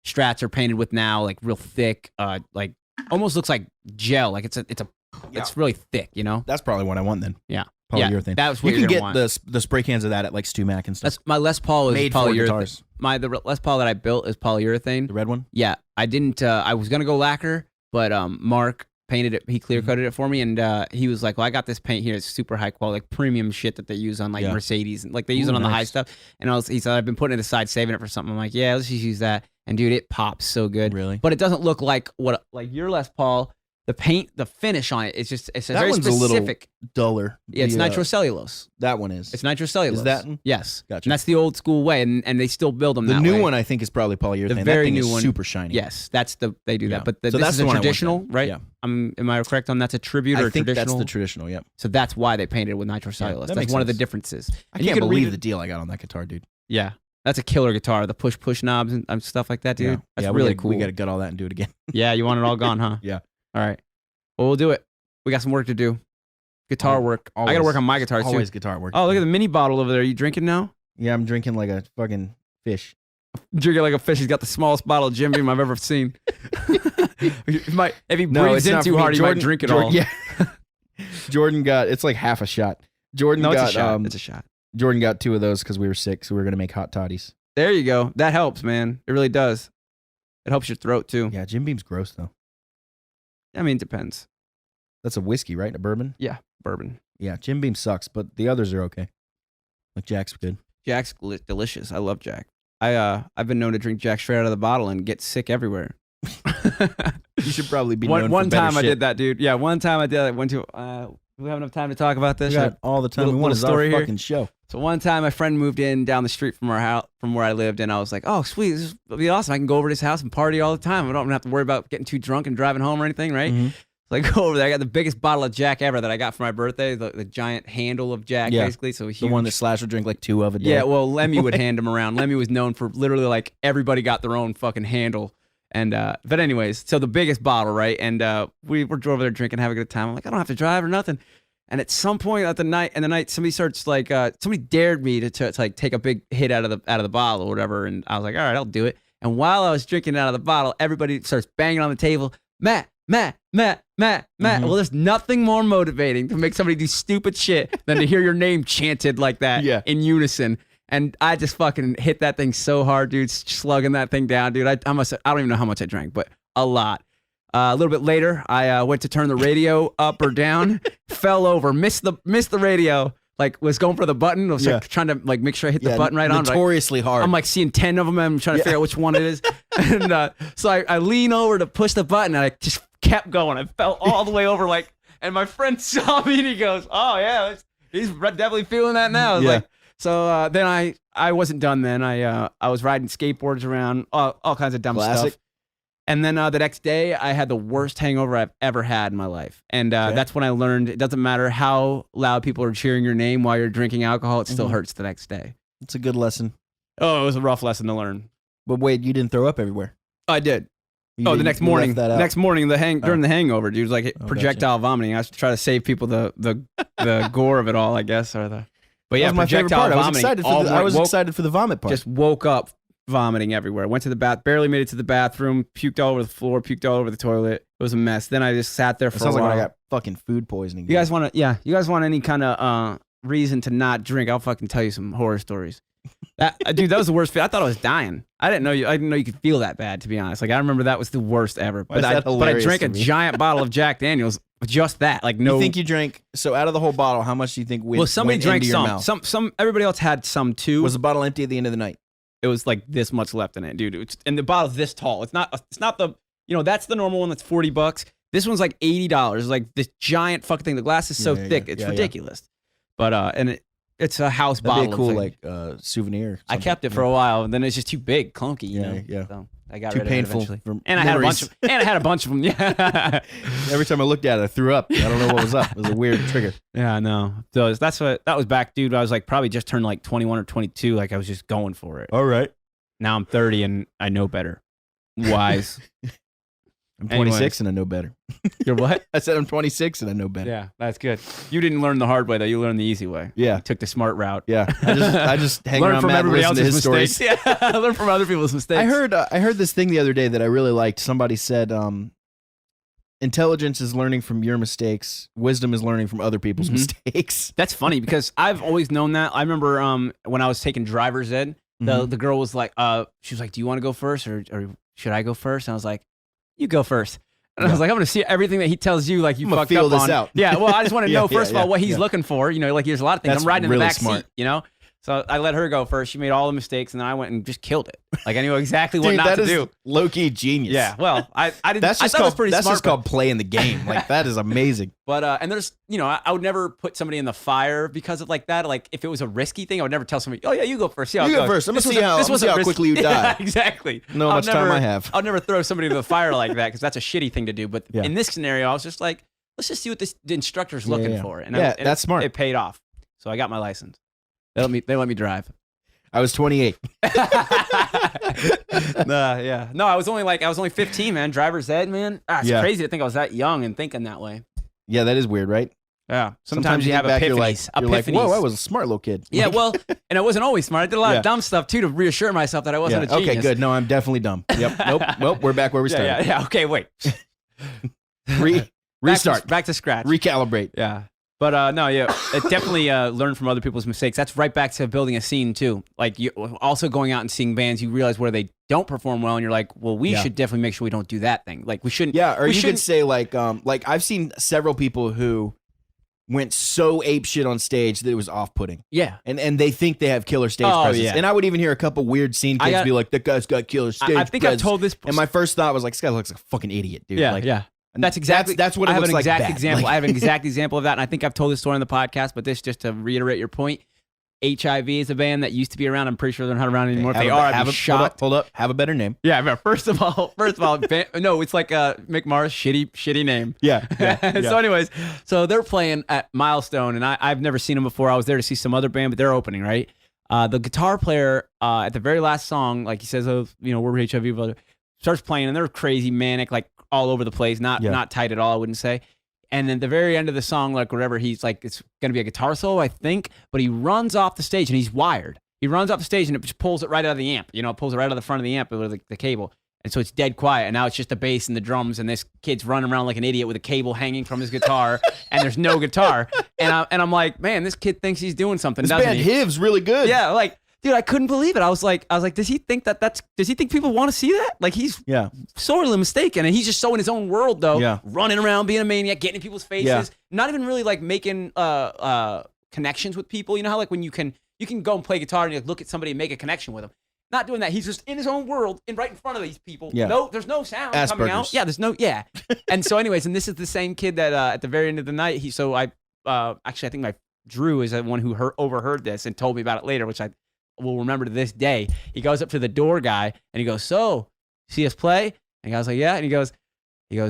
Strats are painted with now, like real thick, like almost looks like gel. Like it's really thick, you know. That's probably what I want then. Yeah. Polyurethane. Yeah, that's what you you're can gonna get want. the spray cans of that at like Stu Mac and stuff. That's my Les Paul is Made for polyurethane. guitars. The Les Paul that I built is polyurethane. The red one. Yeah, I didn't. I was gonna go lacquer, but Mark painted it. He clear Mm-hmm. coated it for me, and he was like, "Well, I got this paint here. It's super high quality, like premium shit that they use on like Yeah. Mercedes, and like they use Ooh, it on the high nice. stuff." And he said, "I've been putting it aside, saving it for something." I'm like, "Yeah, let's just use that." And dude, it pops so good. Really? But it doesn't look like your Les Paul. The paint, the finish on it, it's That very one's a little specific. duller. Yeah, it's The, nitrocellulose. That one is. It's nitrocellulose. Is that one? Yes. Gotcha. And that's the old school way, and they still build them the that new way. one, I think, is probably polyurethane. The That very thing new is one. super shiny. Yes, they do Yeah. that. But So this that's is the a one I want traditional, then. right? Yeah. Am I correct on that's a tribute or I think traditional? that's the traditional. Yep. So that's why they painted it with nitrocellulose. Yeah, that That's makes one of the sense. differences. I And you can't can read believe it- the deal I got on that guitar, dude. Yeah, that's a killer guitar. The push knobs and stuff like that, dude. Yeah. That's Yeah, really cool. We got to gut all that and do it again. Yeah, you want it all gone, huh? Yeah. All right. Well, we'll do it. We got some work to do. Guitar work. I got to Always. work on my guitars Always too. guitar work. Oh, look at the mini bottle over there. You drinking now? Yeah, I'm drinking like a fucking fish. Drinking like a fish. He's got the smallest bottle of Jim Beam I've ever seen. If he No, breathes it's in not too for me. hard, he might drink it all. Yeah. Jordan got it's like half a shot. Jordan No, it's got a shot. It's a shot. Jordan got 2 of those because we were sick, so we were gonna make hot toddies. There you go. That helps, man. It really does. It helps your throat too. Yeah, Jim Beam's gross though. I mean, it depends. That's a whiskey, right? A bourbon. Yeah, bourbon. Yeah, Jim Beam sucks, but the others are okay. Like Jack's good. Jack's delicious. I love Jack. I've been known to drink Jack straight out of the bottle and get sick everywhere. You should probably be one known one for better time I shit. did that, dude. Yeah, one time I did that. Went to. Do we have enough time to talk about this? We got all the time Little- we want. little Is our story here. fucking show. So one time, my friend moved in down the street from our house, from where I lived, and I was like, "Oh, sweet, this will be awesome. I can go over to his house and party all the time. I don't have to worry about getting too drunk and driving home or anything, right?" Mhm. So I go over there. I got the biggest bottle of Jack ever that I got for my birthday. The giant handle of Jack, Yeah. basically. So huge. The one that Slash would drink like 2 of a day. Yeah, well, Lemmy would hand them around. Lemmy was known for literally like everybody got their own fucking handle. And but anyways, so the biggest bottle, right? And we were over there drinking, having a good time. I'm like, I don't have to drive or nothing. And at some point at the night, somebody starts like somebody dared me to like take a big hit out of the bottle or whatever. And I was like, all right, I'll do it. And while I was drinking it out of the bottle, everybody starts banging on the table. Matt. Well, there's nothing more motivating to make somebody do stupid shit than to hear your name chanted like that Yeah. in unison. And I just fucking hit that thing so hard, dude, slugging that thing down, dude. I don't even know how much I drank, but a lot. A little bit later, I went to turn the radio up or down, fell over, missed the radio, like was going for the button. I was like, trying to like make sure I hit the button right on. Notoriously hard. I'm like seeing 10 of them. I'm trying to figure out which one it is. And so I lean over to push the button, and I just kept going. I fell all the way over, like, and my friend saw me, and he goes, "Oh yeah, he's definitely feeling that now." I was Yeah. like, So then I wasn't done then. I was riding skateboards around, all kinds of dumb Classic. stuff. And then the next day, I had the worst hangover I've ever had in my life. And that's when I learned it doesn't matter how loud people are cheering your name while you're drinking alcohol, it still hurts the next day. It's a good lesson. Oh, it was a rough lesson to learn. But wait, you didn't throw up everywhere. I did. You The didn't- next you morning. left that out. Next morning, during the hangover, dude, it was like Oh, projectile vomiting. I was trying to save people the gore of it all, I guess, or the. But yeah, that was my favorite projectile part. vomiting. I was excited for the vomit part. Just woke up vomiting everywhere. Went to the bath, barely made it to the bathroom, puked all over the floor, puked all over the toilet. It was a mess. Then I just sat there it for sounds a like while. when I got fucking food poisoning. You guys want to? Yeah, you guys want any kind of reason to not drink? I'll fucking tell you some horror stories. Dude, that was the worst feel. I thought I was dying. I didn't know you could feel that bad, to be honest. Like I remember that was the worst ever. Why is But that I hilarious drank to a me? giant bottle of Jack Daniels, just that. Like no. You think you drank? So out of the whole bottle, how much do you think went? well, somebody went drank into your some. mouth? Some. Everybody else had some too. Was the bottle empty at the end of the night? It was like this much left in it, dude. And the bottle's this tall. It's not the, that's the normal one that's $40. This one's like $80. Like this giant fucking thing. The glass is so Yeah, thick, yeah, it's yeah, ridiculous. But it's a house That'd bottle. be a cool thing. souvenir. or I something. kept it for a while, and then it's just too big, clunky, you Yeah, know. yeah. So I got Too rid painful. of it eventually. for And I had a bunch memories. of them. Yeah. Every time I looked at it, I threw up. I don't know what was up. It was a weird trigger. Yeah, no. So that was back, dude. I was like probably just turned like 21 or 22. Like I was just going for it. All right. Now I'm 30 and I know better. Wise. I'm Anyways. 26 and I know better. You're what? I said I'm 26 and I know better. Yeah, that's good. You didn't learn the hard way though. You learned the easy way. Yeah. You took the smart route. Yeah. I just hang Learn around from Matt and everybody listen to else's his stories. mistakes. Yeah, learn from other people's mistakes. I heard this thing the other day that I really liked. Somebody said, intelligence is learning from your mistakes. Wisdom is learning from other people's mistakes. That's funny because I've always known that. I remember when I was taking driver's ed, the girl was like, she was like, "Do you want to go first or should I go first?" And I was like, "You go first." And I was like, I'm going to see everything that he tells you, like you I'm gonna fucked feel up this on. out. Yeah, well, I just want to Yeah, know, first yeah, of all, what he's yeah. looking for. You know, like there's a lot of things. That's I'm riding in the really back smart. seat, you know? So I let her go first. She made all the mistakes, and then I went and just killed it. Like I knew exactly what Dude, not that to is do. low-key genius. Yeah, well, I didn't. That's just I thought it was called pretty that's smart, just called playing the game. Like that is amazing. But and there's, I would never put somebody in the fire because of like that. Like if it was a risky thing, I would never tell somebody, "Oh yeah, you go first." See how You it go goes. first. I'm gonna This see how wasn't risky. quickly you die. Yeah, exactly. Know how much time I have. I'll never throw somebody into the fire like that because that's a shitty thing to do. But Yeah. in this scenario, I was just like, let's just see what the instructor's looking yeah. for. And Yeah, and that's smart. It paid off. So I got my license. They let me drive. I was 28. Yeah. No, I was only 15, man. Driver's ed, man. It's Yeah. crazy to think I was that young and thinking that way. Yeah, that is weird, right? Yeah. Sometimes you think have back, epiphanies. You're like, Epiphanies. whoa, I was a smart little kid. Yeah, Like, well, and I wasn't always smart. I did a lot Yeah. of dumb stuff too to reassure myself that I wasn't a genius. Okay, good. No, I'm definitely dumb. Yep. Nope. Well, we're back where we started. Yeah. Okay, wait. Restart. Back to scratch. Recalibrate. Yeah. But no, yeah, it definitely learn from other people's mistakes. That's right back to building a scene too. Like you also going out and seeing bands, you realize where they don't perform well, and you're like, well, we Yeah. should definitely make sure we don't do that thing. Like we shouldn't. Yeah, or we you could shouldn't- say like I've seen several people who went so ape shit on stage that it was off-putting. Yeah. And they think they have killer stage Oh, presence. yeah. And I would even hear a couple weird scene I kids got- be like, that guy's got killer stage I think I've presence. told this. And my first thought was like, this guy looks like a fucking idiot, dude. yeah, like, yeah. and That's exactly. that's what it I have looks an like exact bad. example. Like- I have an exact example of that, and I think I've told this story on the podcast. But this just to reiterate your point. HIV is a band that used to be around. I'm pretty sure they're not around anymore. If they are, I'd be shocked. Hold up. Have a better name. Yeah, but first of all, no, it's like Mick Mars' shitty name. Yeah. So, anyways, so they're playing at Milestone, and I've never seen them before. I was there to see some other band, but they're opening, right? The guitar player at the very last song, like he says, "Oh, we're HIV," brother," starts playing, and they're crazy, manic, like all over the place, not tight at all, I wouldn't say. And then the very end of the song, like whatever, he's like, it's gonna be a guitar solo, I think, but he runs off the stage and he's wired. He runs off the stage and it just pulls it right out of the amp. It pulls it right out of the front of the amp with the cable. And so it's dead quiet. And now it's just the bass and the drums. And this kid's running around like an idiot with a cable hanging from his guitar. And there's no guitar. And I'm like, man, this kid thinks he's doing something, This doesn't band he? Hiv's really good. Yeah, like, dude, I couldn't believe it. I was like, does he think does he think people want to see that? Like he's Yeah. sorely mistaken. And he's just so in his own world though, Yeah. running around being a maniac, getting in people's faces, Yeah. not even really like making connections with people. You know how like when you can go and play guitar and you look at somebody and make a connection with them. Not doing that. He's just in his own world and right in front of these people. Yeah. No, there's no sound coming out. Asperger's. Yeah, there's no, And so anyways, and this is the same kid that at the very end of the night, actually I think Drew is the one who overheard this and told me about it later, which I will remember to this day. He goes up to the door guy and he goes, "So, see us play?" And the guy's like, "Yeah." And he goes,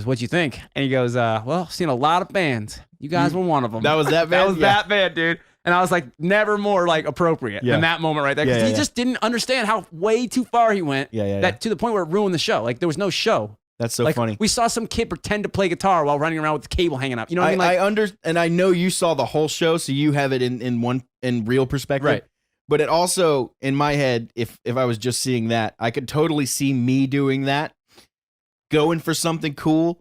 "What'd you think?" And he goes, "Well, I've seen a lot of bands. You guys were one of them." That was that band? That was Yeah. that band, dude. And I was like, never more like appropriate Yeah. than that moment right there. Because Yeah, he yeah, just didn't understand how way too far he went. Yeah. That to the point where it ruined the show. Like there was no show. That's so Like funny. we saw some kid pretend to play guitar while running around with the cable hanging up. You know what I mean? Like, and I know you saw the whole show, so you have it in real perspective. Right. But it also, in my head, if I was just seeing that, I could totally see me doing that, going for something cool,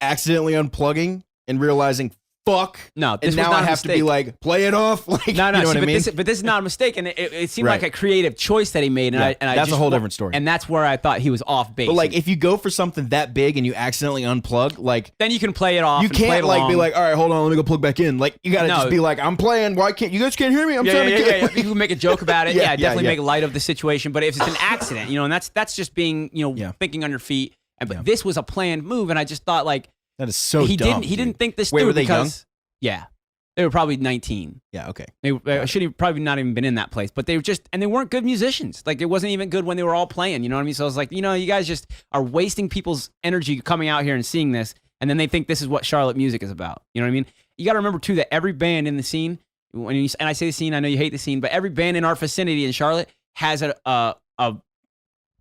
accidentally unplugging and realizing, fuck. no, this And was now not I a have to be mistake. like, play it off. Like, No, you know see, what I but, mean? but this is not a mistake, and it seemed Right. like a creative choice that he made, and Yeah, I that's a just whole different story. And that's where I thought he was off base. But like, if you go for something that big and you accidentally unplug, like, then you can play it off. you and play can't it like be along. like, all right, hold on, let me go plug back in. Like, you gotta No. just be like, I'm playing. Why can't you guys can't hear me? I'm yeah, trying yeah, to yeah, get. yeah. You can make a joke about it. Yeah, Yeah, definitely yeah. make light of the situation. But if it's an accident, and that's just being, Yeah. thinking on your feet. But Yeah. this was a planned move, and I just thought like That is so he dumb. didn't dude. think this Wait, through were they because yeah, they were probably 19. Yeah. Okay. They should have probably not even been in that place, but they were just, and they weren't good musicians. Like it wasn't even good when they were all playing. You know what I mean? So I was like, you guys just are wasting people's energy coming out here and seeing this, and then they think this is what Charlotte music is about. You know what I mean? You got to remember too that every band in the scene, and I say the scene, I know you hate the scene, but every band in our vicinity in Charlotte has a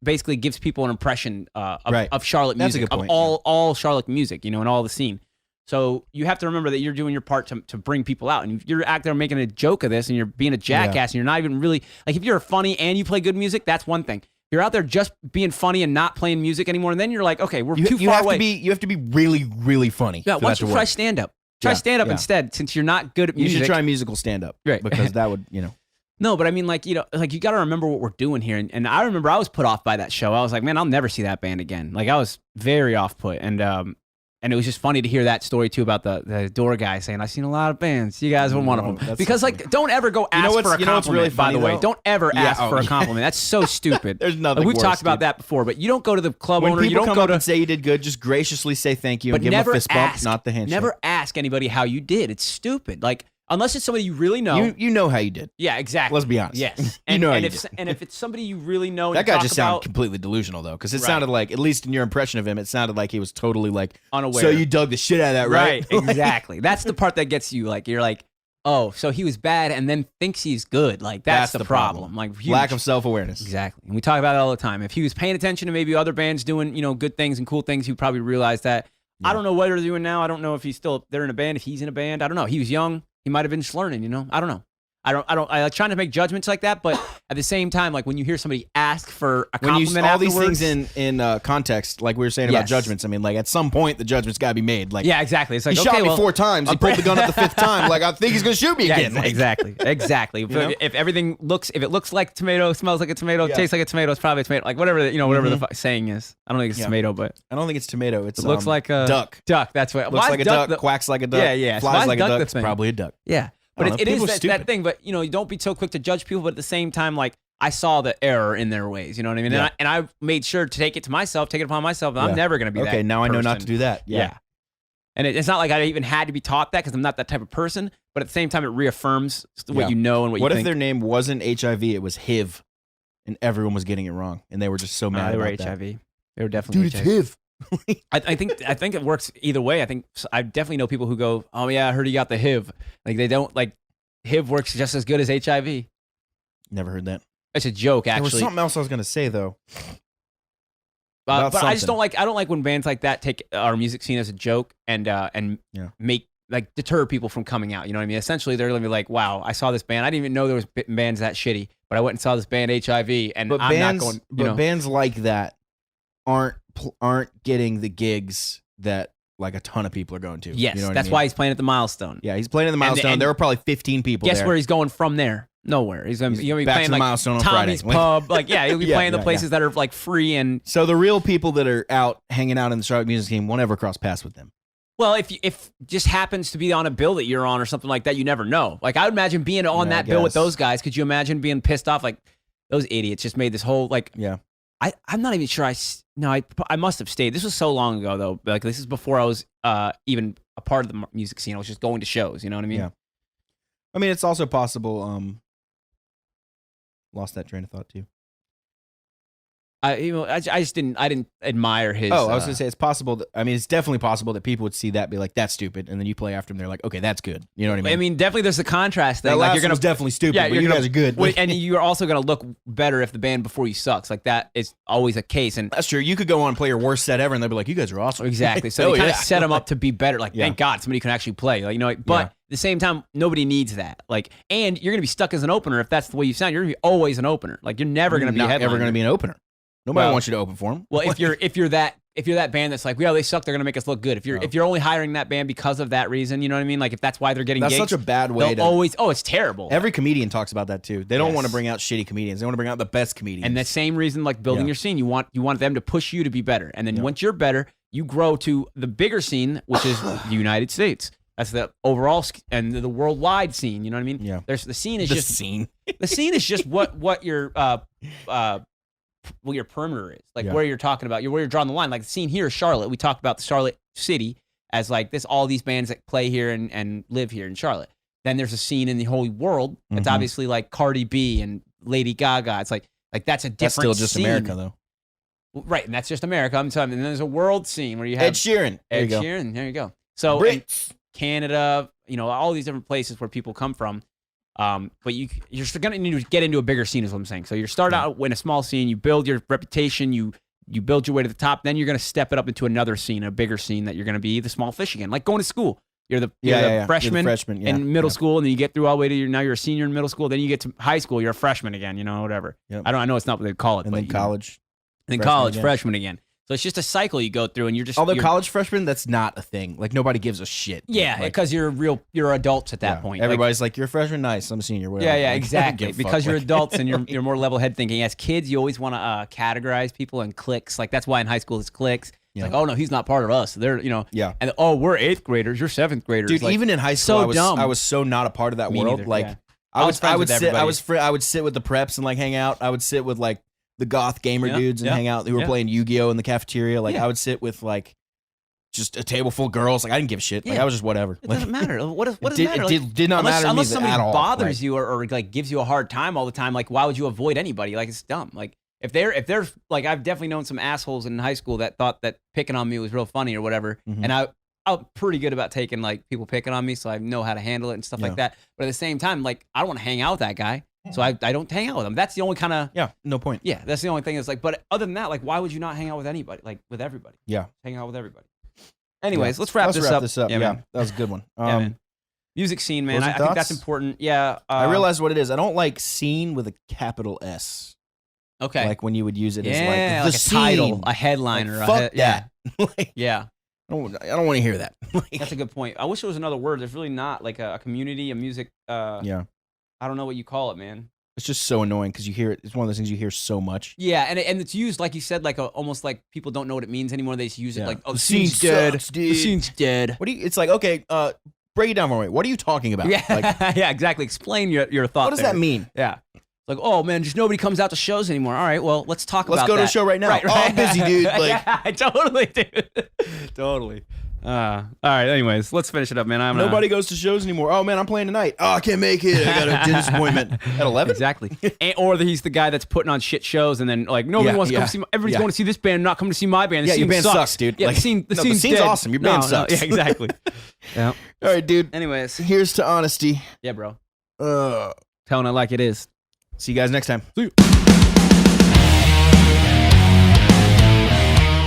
basically gives people an impression Right. of Charlotte That's a music, good point, of all Charlotte music, and all the scene. So you have to remember that you're doing your part to bring people out, and if you're out there making a joke of this, and you're being a jackass, and you're not even really like, if you're funny and you play good music, that's one thing. If you're out there just being funny and not playing music anymore, and then you're like, okay, we're too You far have away. to be. You have to be really, really funny. Yeah, for why that don't to you try work. stand up? Try Yeah, stand up yeah. instead, since you're not good at You music. should try musical stand up, Right. Because that would, No, but I mean, like, like you got to remember what we're doing here. And I remember I was put off by that show. I was like, man, I'll never see that band again. Like, I was very off put. And it was just funny to hear that story too about the door guy saying, I've seen a lot of bands. You guys were one of them. that's Because so like, don't ever go ask what's- for a you know what's compliment, really by the funny, way. though? Don't ever Yeah, ask oh, for a yeah. compliment. That's so stupid. There's nothing Like, we've worse, talked about dude. that before, but you don't go to the club When owner. You people don't come go up to. and say you did good, just graciously say thank you But and give them never a fist bump, ask. not the handshake. Never ask anybody how you did. It's stupid. Like, unless it's somebody you really know. You know how you did. Yeah, exactly. Let's be honest. Yes. You And, know how and, you if, did. and if it's somebody you really know, and That you guy talk just sounded about completely delusional though, because it Right. sounded like, at least in your impression of him, it sounded like he was totally like unaware. So you dug the shit out of that, right? exactly. That's the part that gets you. Like, you're like, oh, so he was bad and then thinks he's good. Like, that's the problem. Like, huge. Lack of self awareness. Exactly. And we talk about it all the time. If he was paying attention to maybe other bands doing, good things and cool things, he'd probably realize that. I don't know what they're doing now. I don't know if he's still they're in a band, if he's in a band. I don't know. He was young. He might have been just learning, I don't know. I like trying to make judgments like that, but at the same time, like when you hear somebody ask for a When you compliment all these afterwards, things in context, like we were saying about Yes. judgments. I mean, like at some point the judgment's got to be made. Like, yeah, exactly. It's like, he okay, shot me well, 4 times. He pulled the gun up the 5th time. Like, I think he's gonna shoot me yeah, again. Like, exactly. know? If everything looks, if it looks like tomato, smells like a tomato, Yeah. tastes like a tomato, it's probably a tomato. Like whatever, whatever the saying is. I don't think it's Yeah. tomato, but I don't think it's tomato. It's it looks like a duck. Duck. That's what. Looks why like is a duck. the- Quacks like a duck. Yeah, yeah. So why Flies is like a duck duck. the It's thing? probably a duck. Yeah, I don't but know. it is People are that stupid. thing. But don't be so quick to judge people. But at the same time, like I saw the error in their ways. You know what I mean? Yeah. And I made sure to take it upon myself. And Yeah. I'm never going to be that. Okay, now I know not person. to do that. Yeah. And it's not like I even had to be taught that because I'm not that type of person. But at the same time, it reaffirms what Yeah. you know and what What you if think. their name wasn't HIV? It was HIV, and everyone was getting it wrong, and they were just so mad they were about that. HIV. They were definitely HIV. HIV. I think it works either way. I definitely know people who go, oh yeah, I heard you got the HIV. Like they don't like HIV works just as good as HIV. Never heard that. It's a joke, There was actually. something else I was gonna say though. about But I just something. I don't like when bands like that take our music scene as a joke and Yeah. make like deter people from coming out. You know what I mean? Essentially, they're gonna be like, wow, I saw this band. I didn't even know there was bands that shitty, but I went and saw this band HIV, and But I'm bands, not going. but bands like that aren't getting the gigs that like a ton of people are going to. yes, you know what that's I mean? why he's playing at the Milestone. Yeah, he's playing in the Milestone. and there were probably 15 people Guess there. where he's going from there? Nowhere. He's gonna, He's be back to playing the like Milestone on Tommy's Friday. Pub. Like, yeah, he'll be Yeah, playing the yeah, places that are like free and. So the real people that are out hanging out in the Charlotte music scene won't ever cross paths with them. Well, if just happens to be on a bill that you're on or something like that, you never know. Like I would imagine being on Yeah, I that bill with guess. those guys. Could you imagine being pissed off? Like those idiots just made this whole like. Yeah. I'm not even sure. I must have stayed. This was so long ago though. Like this is before I was even a part of the music scene. I was just going to shows. You know what I mean? Yeah. I mean, it's also possible. Lost that train of thought too. I didn't admire his. I was gonna say it's possible. It's definitely possible that people would see that, be like, "That's stupid," and then you play after them, they're like, "Okay, that's good." You know what I mean? I mean, definitely there's the contrast thing. that Like last you're gonna one's definitely stupid. Yeah, but you're you gonna- guys are good. Well, and you're also gonna look better if the band before you sucks. Like that is always a case. And that's true. You could go on and play your worst set ever, and they'll be like, "You guys are awesome." exactly. So Oh, they kind of yeah. set them up to be better. Like, Yeah. thank God somebody can actually play. Like, but Yeah. at the same time, nobody needs that. Like, and you're gonna be stuck as an opener if that's the way you sound. You're gonna be always an opener. Like, you're never gonna be a not headliner. ever going to be an opener. Nobody Well- wants you to open for them. Well, if you're that band that's like, yeah, they suck, they're gonna make us look good. If you're only hiring that band because of that reason, you know what I mean? Like if that's why they're getting That's gigs, such a bad way they'll to. always. Oh, it's terrible. Every comedian talks about that too. They don't Yes. want to bring out shitty comedians. They want to bring out the best comedians. And the same reason, like building Yeah. your scene, you want them to push you to be better. And then Yeah. once you're better, you grow to the bigger scene, which is the United States. That's the overall and the worldwide scene. You know what I mean? Yeah. There's the scene is the just scene. the scene is just what your what your perimeter is, like Yeah. where you're talking about, where you're drawing the line. Like the scene here is Charlotte. We talked about the Charlotte city as like this, all these bands that play here and live here in Charlotte. Then there's a scene in the whole world. It's Mhm. obviously like Cardi B and Lady Gaga. It's like that's a different. That's still just scene. America though. Right? And that's just America. I'm telling you. And then there's a world scene where you have Ed Sheeran. There you Ed go. Sheeran. There you go. So and Brits. Canada, all these different places where people come from. But you're going to need to get into a bigger scene is what I'm saying. So you start out in a small scene, you build your reputation, you build your way to the top, then you're going to step it up into another scene, a bigger scene that you're going to be the small fish again. Like going to school. You're the freshman, yeah, in middle yeah. school, and then you get through all the way to now you're a senior in middle school, then you get to high school, you're a freshman again, whatever. Yep. I know it's not what they call it, And but then college. and then freshman college, again. freshman again. So it's just a cycle you go through, and you're just Although you're- college freshmen, that's not a thing. Like nobody gives a shit. yeah, Like, because you're adults at that yeah. point. Like, Everybody's like, "You're a freshman, nice. I'm a senior." Whatever. yeah, Like, exactly. give a fuck. Because you're Like- adults and you're more level head thinking. As kids, you always want to categorize people in cliques. Like that's why in high school it's cliques. Yeah. It's like, oh no, he's not part of us. They're Yeah. and oh, we're 8th graders. You're 7th graders. Dude, Like, even in high school, so I was dumb. I was so not a part of that Me world. neither, Like yeah. I I would was friends I would with sit everybody. I would sit with the preps and like hang out. I would sit with like the goth gamer Yeah, dudes and yeah, hang out who were yeah. playing Yu-Gi-Oh in the cafeteria. Like Yeah. I would sit with like just a table full of girls. Like I didn't give a shit. Like Yeah. I was just whatever. it Like, doesn't matter. What does it it did, matter? it Like, did not matter to me unless somebody at all. bothers Like, you or like gives you a hard time all the time, like why would you avoid anybody? Like it's dumb. Like if they're like I've definitely known some assholes in high school that thought that picking on me was real funny or whatever, Mhm. and I'm pretty good about taking like people picking on me, so I know how to handle it and stuff Yeah. like that. But at the same time, like I don't want to hang out with that guy, so I don't hang out with him. That's the only kind of Yeah, no point. yeah. That's the only thing is like. But other than that, like why would you not hang out with anybody? Like with everybody. Yeah. Hang out with everybody. Anyways, Yeah. let's wrap this up. Yeah, man. that was a good one. Yeah, man. Music scene, man. closing I think that's thoughts? important. Yeah. I realized what it is. I don't like scene with a capital S. Okay. Like when you would use it as yeah, like the a scene. title, a headline, Like, or a fuck yeah, that. Like, yeah. I don't want to hear that. Like, That's a good point. I wish there was another word. There's really not like a community, a music. yeah. I don't know what you call it, man. It's just so annoying because you hear it. It's one of those things you hear so much. Yeah, and it's used like you said, like almost like people don't know what it means anymore. They just use it Yeah. like, oh, The the scene scene's dead. sucks, The dude. scene's dead. What do you? It's like, okay, break it down for me. What are you talking about? Yeah, Like, yeah, exactly. Explain your thought. what does there. that mean? Yeah. Like, oh man, just nobody comes out to shows anymore. All right, well, let's talk Let's about go to that. a show right now. Right, Oh, I'm busy, dude. Like, yeah, totally, dude. Totally. All right. Anyways, let's finish it up, man. nobody goes to shows anymore. Oh man, I'm playing tonight. Oh, I can't make it. I got a dentist appointment at 11. Exactly. Or he's the guy that's putting on shit shows, and then like nobody Yeah, wants to come yeah, see. Everybody's yeah. going to see this band, not coming to see my band. The Yeah, your scene band sucks, dude. Yeah, Like, the scene's the scene's dead. awesome. Your band sucks. yeah, exactly. Yeah. All right, dude. Anyways, Here's to honesty. yeah, bro. Telling it like it is. See you guys next time.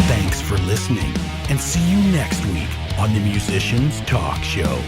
Thanks for listening, and see you next week on the Musicians Talk Show.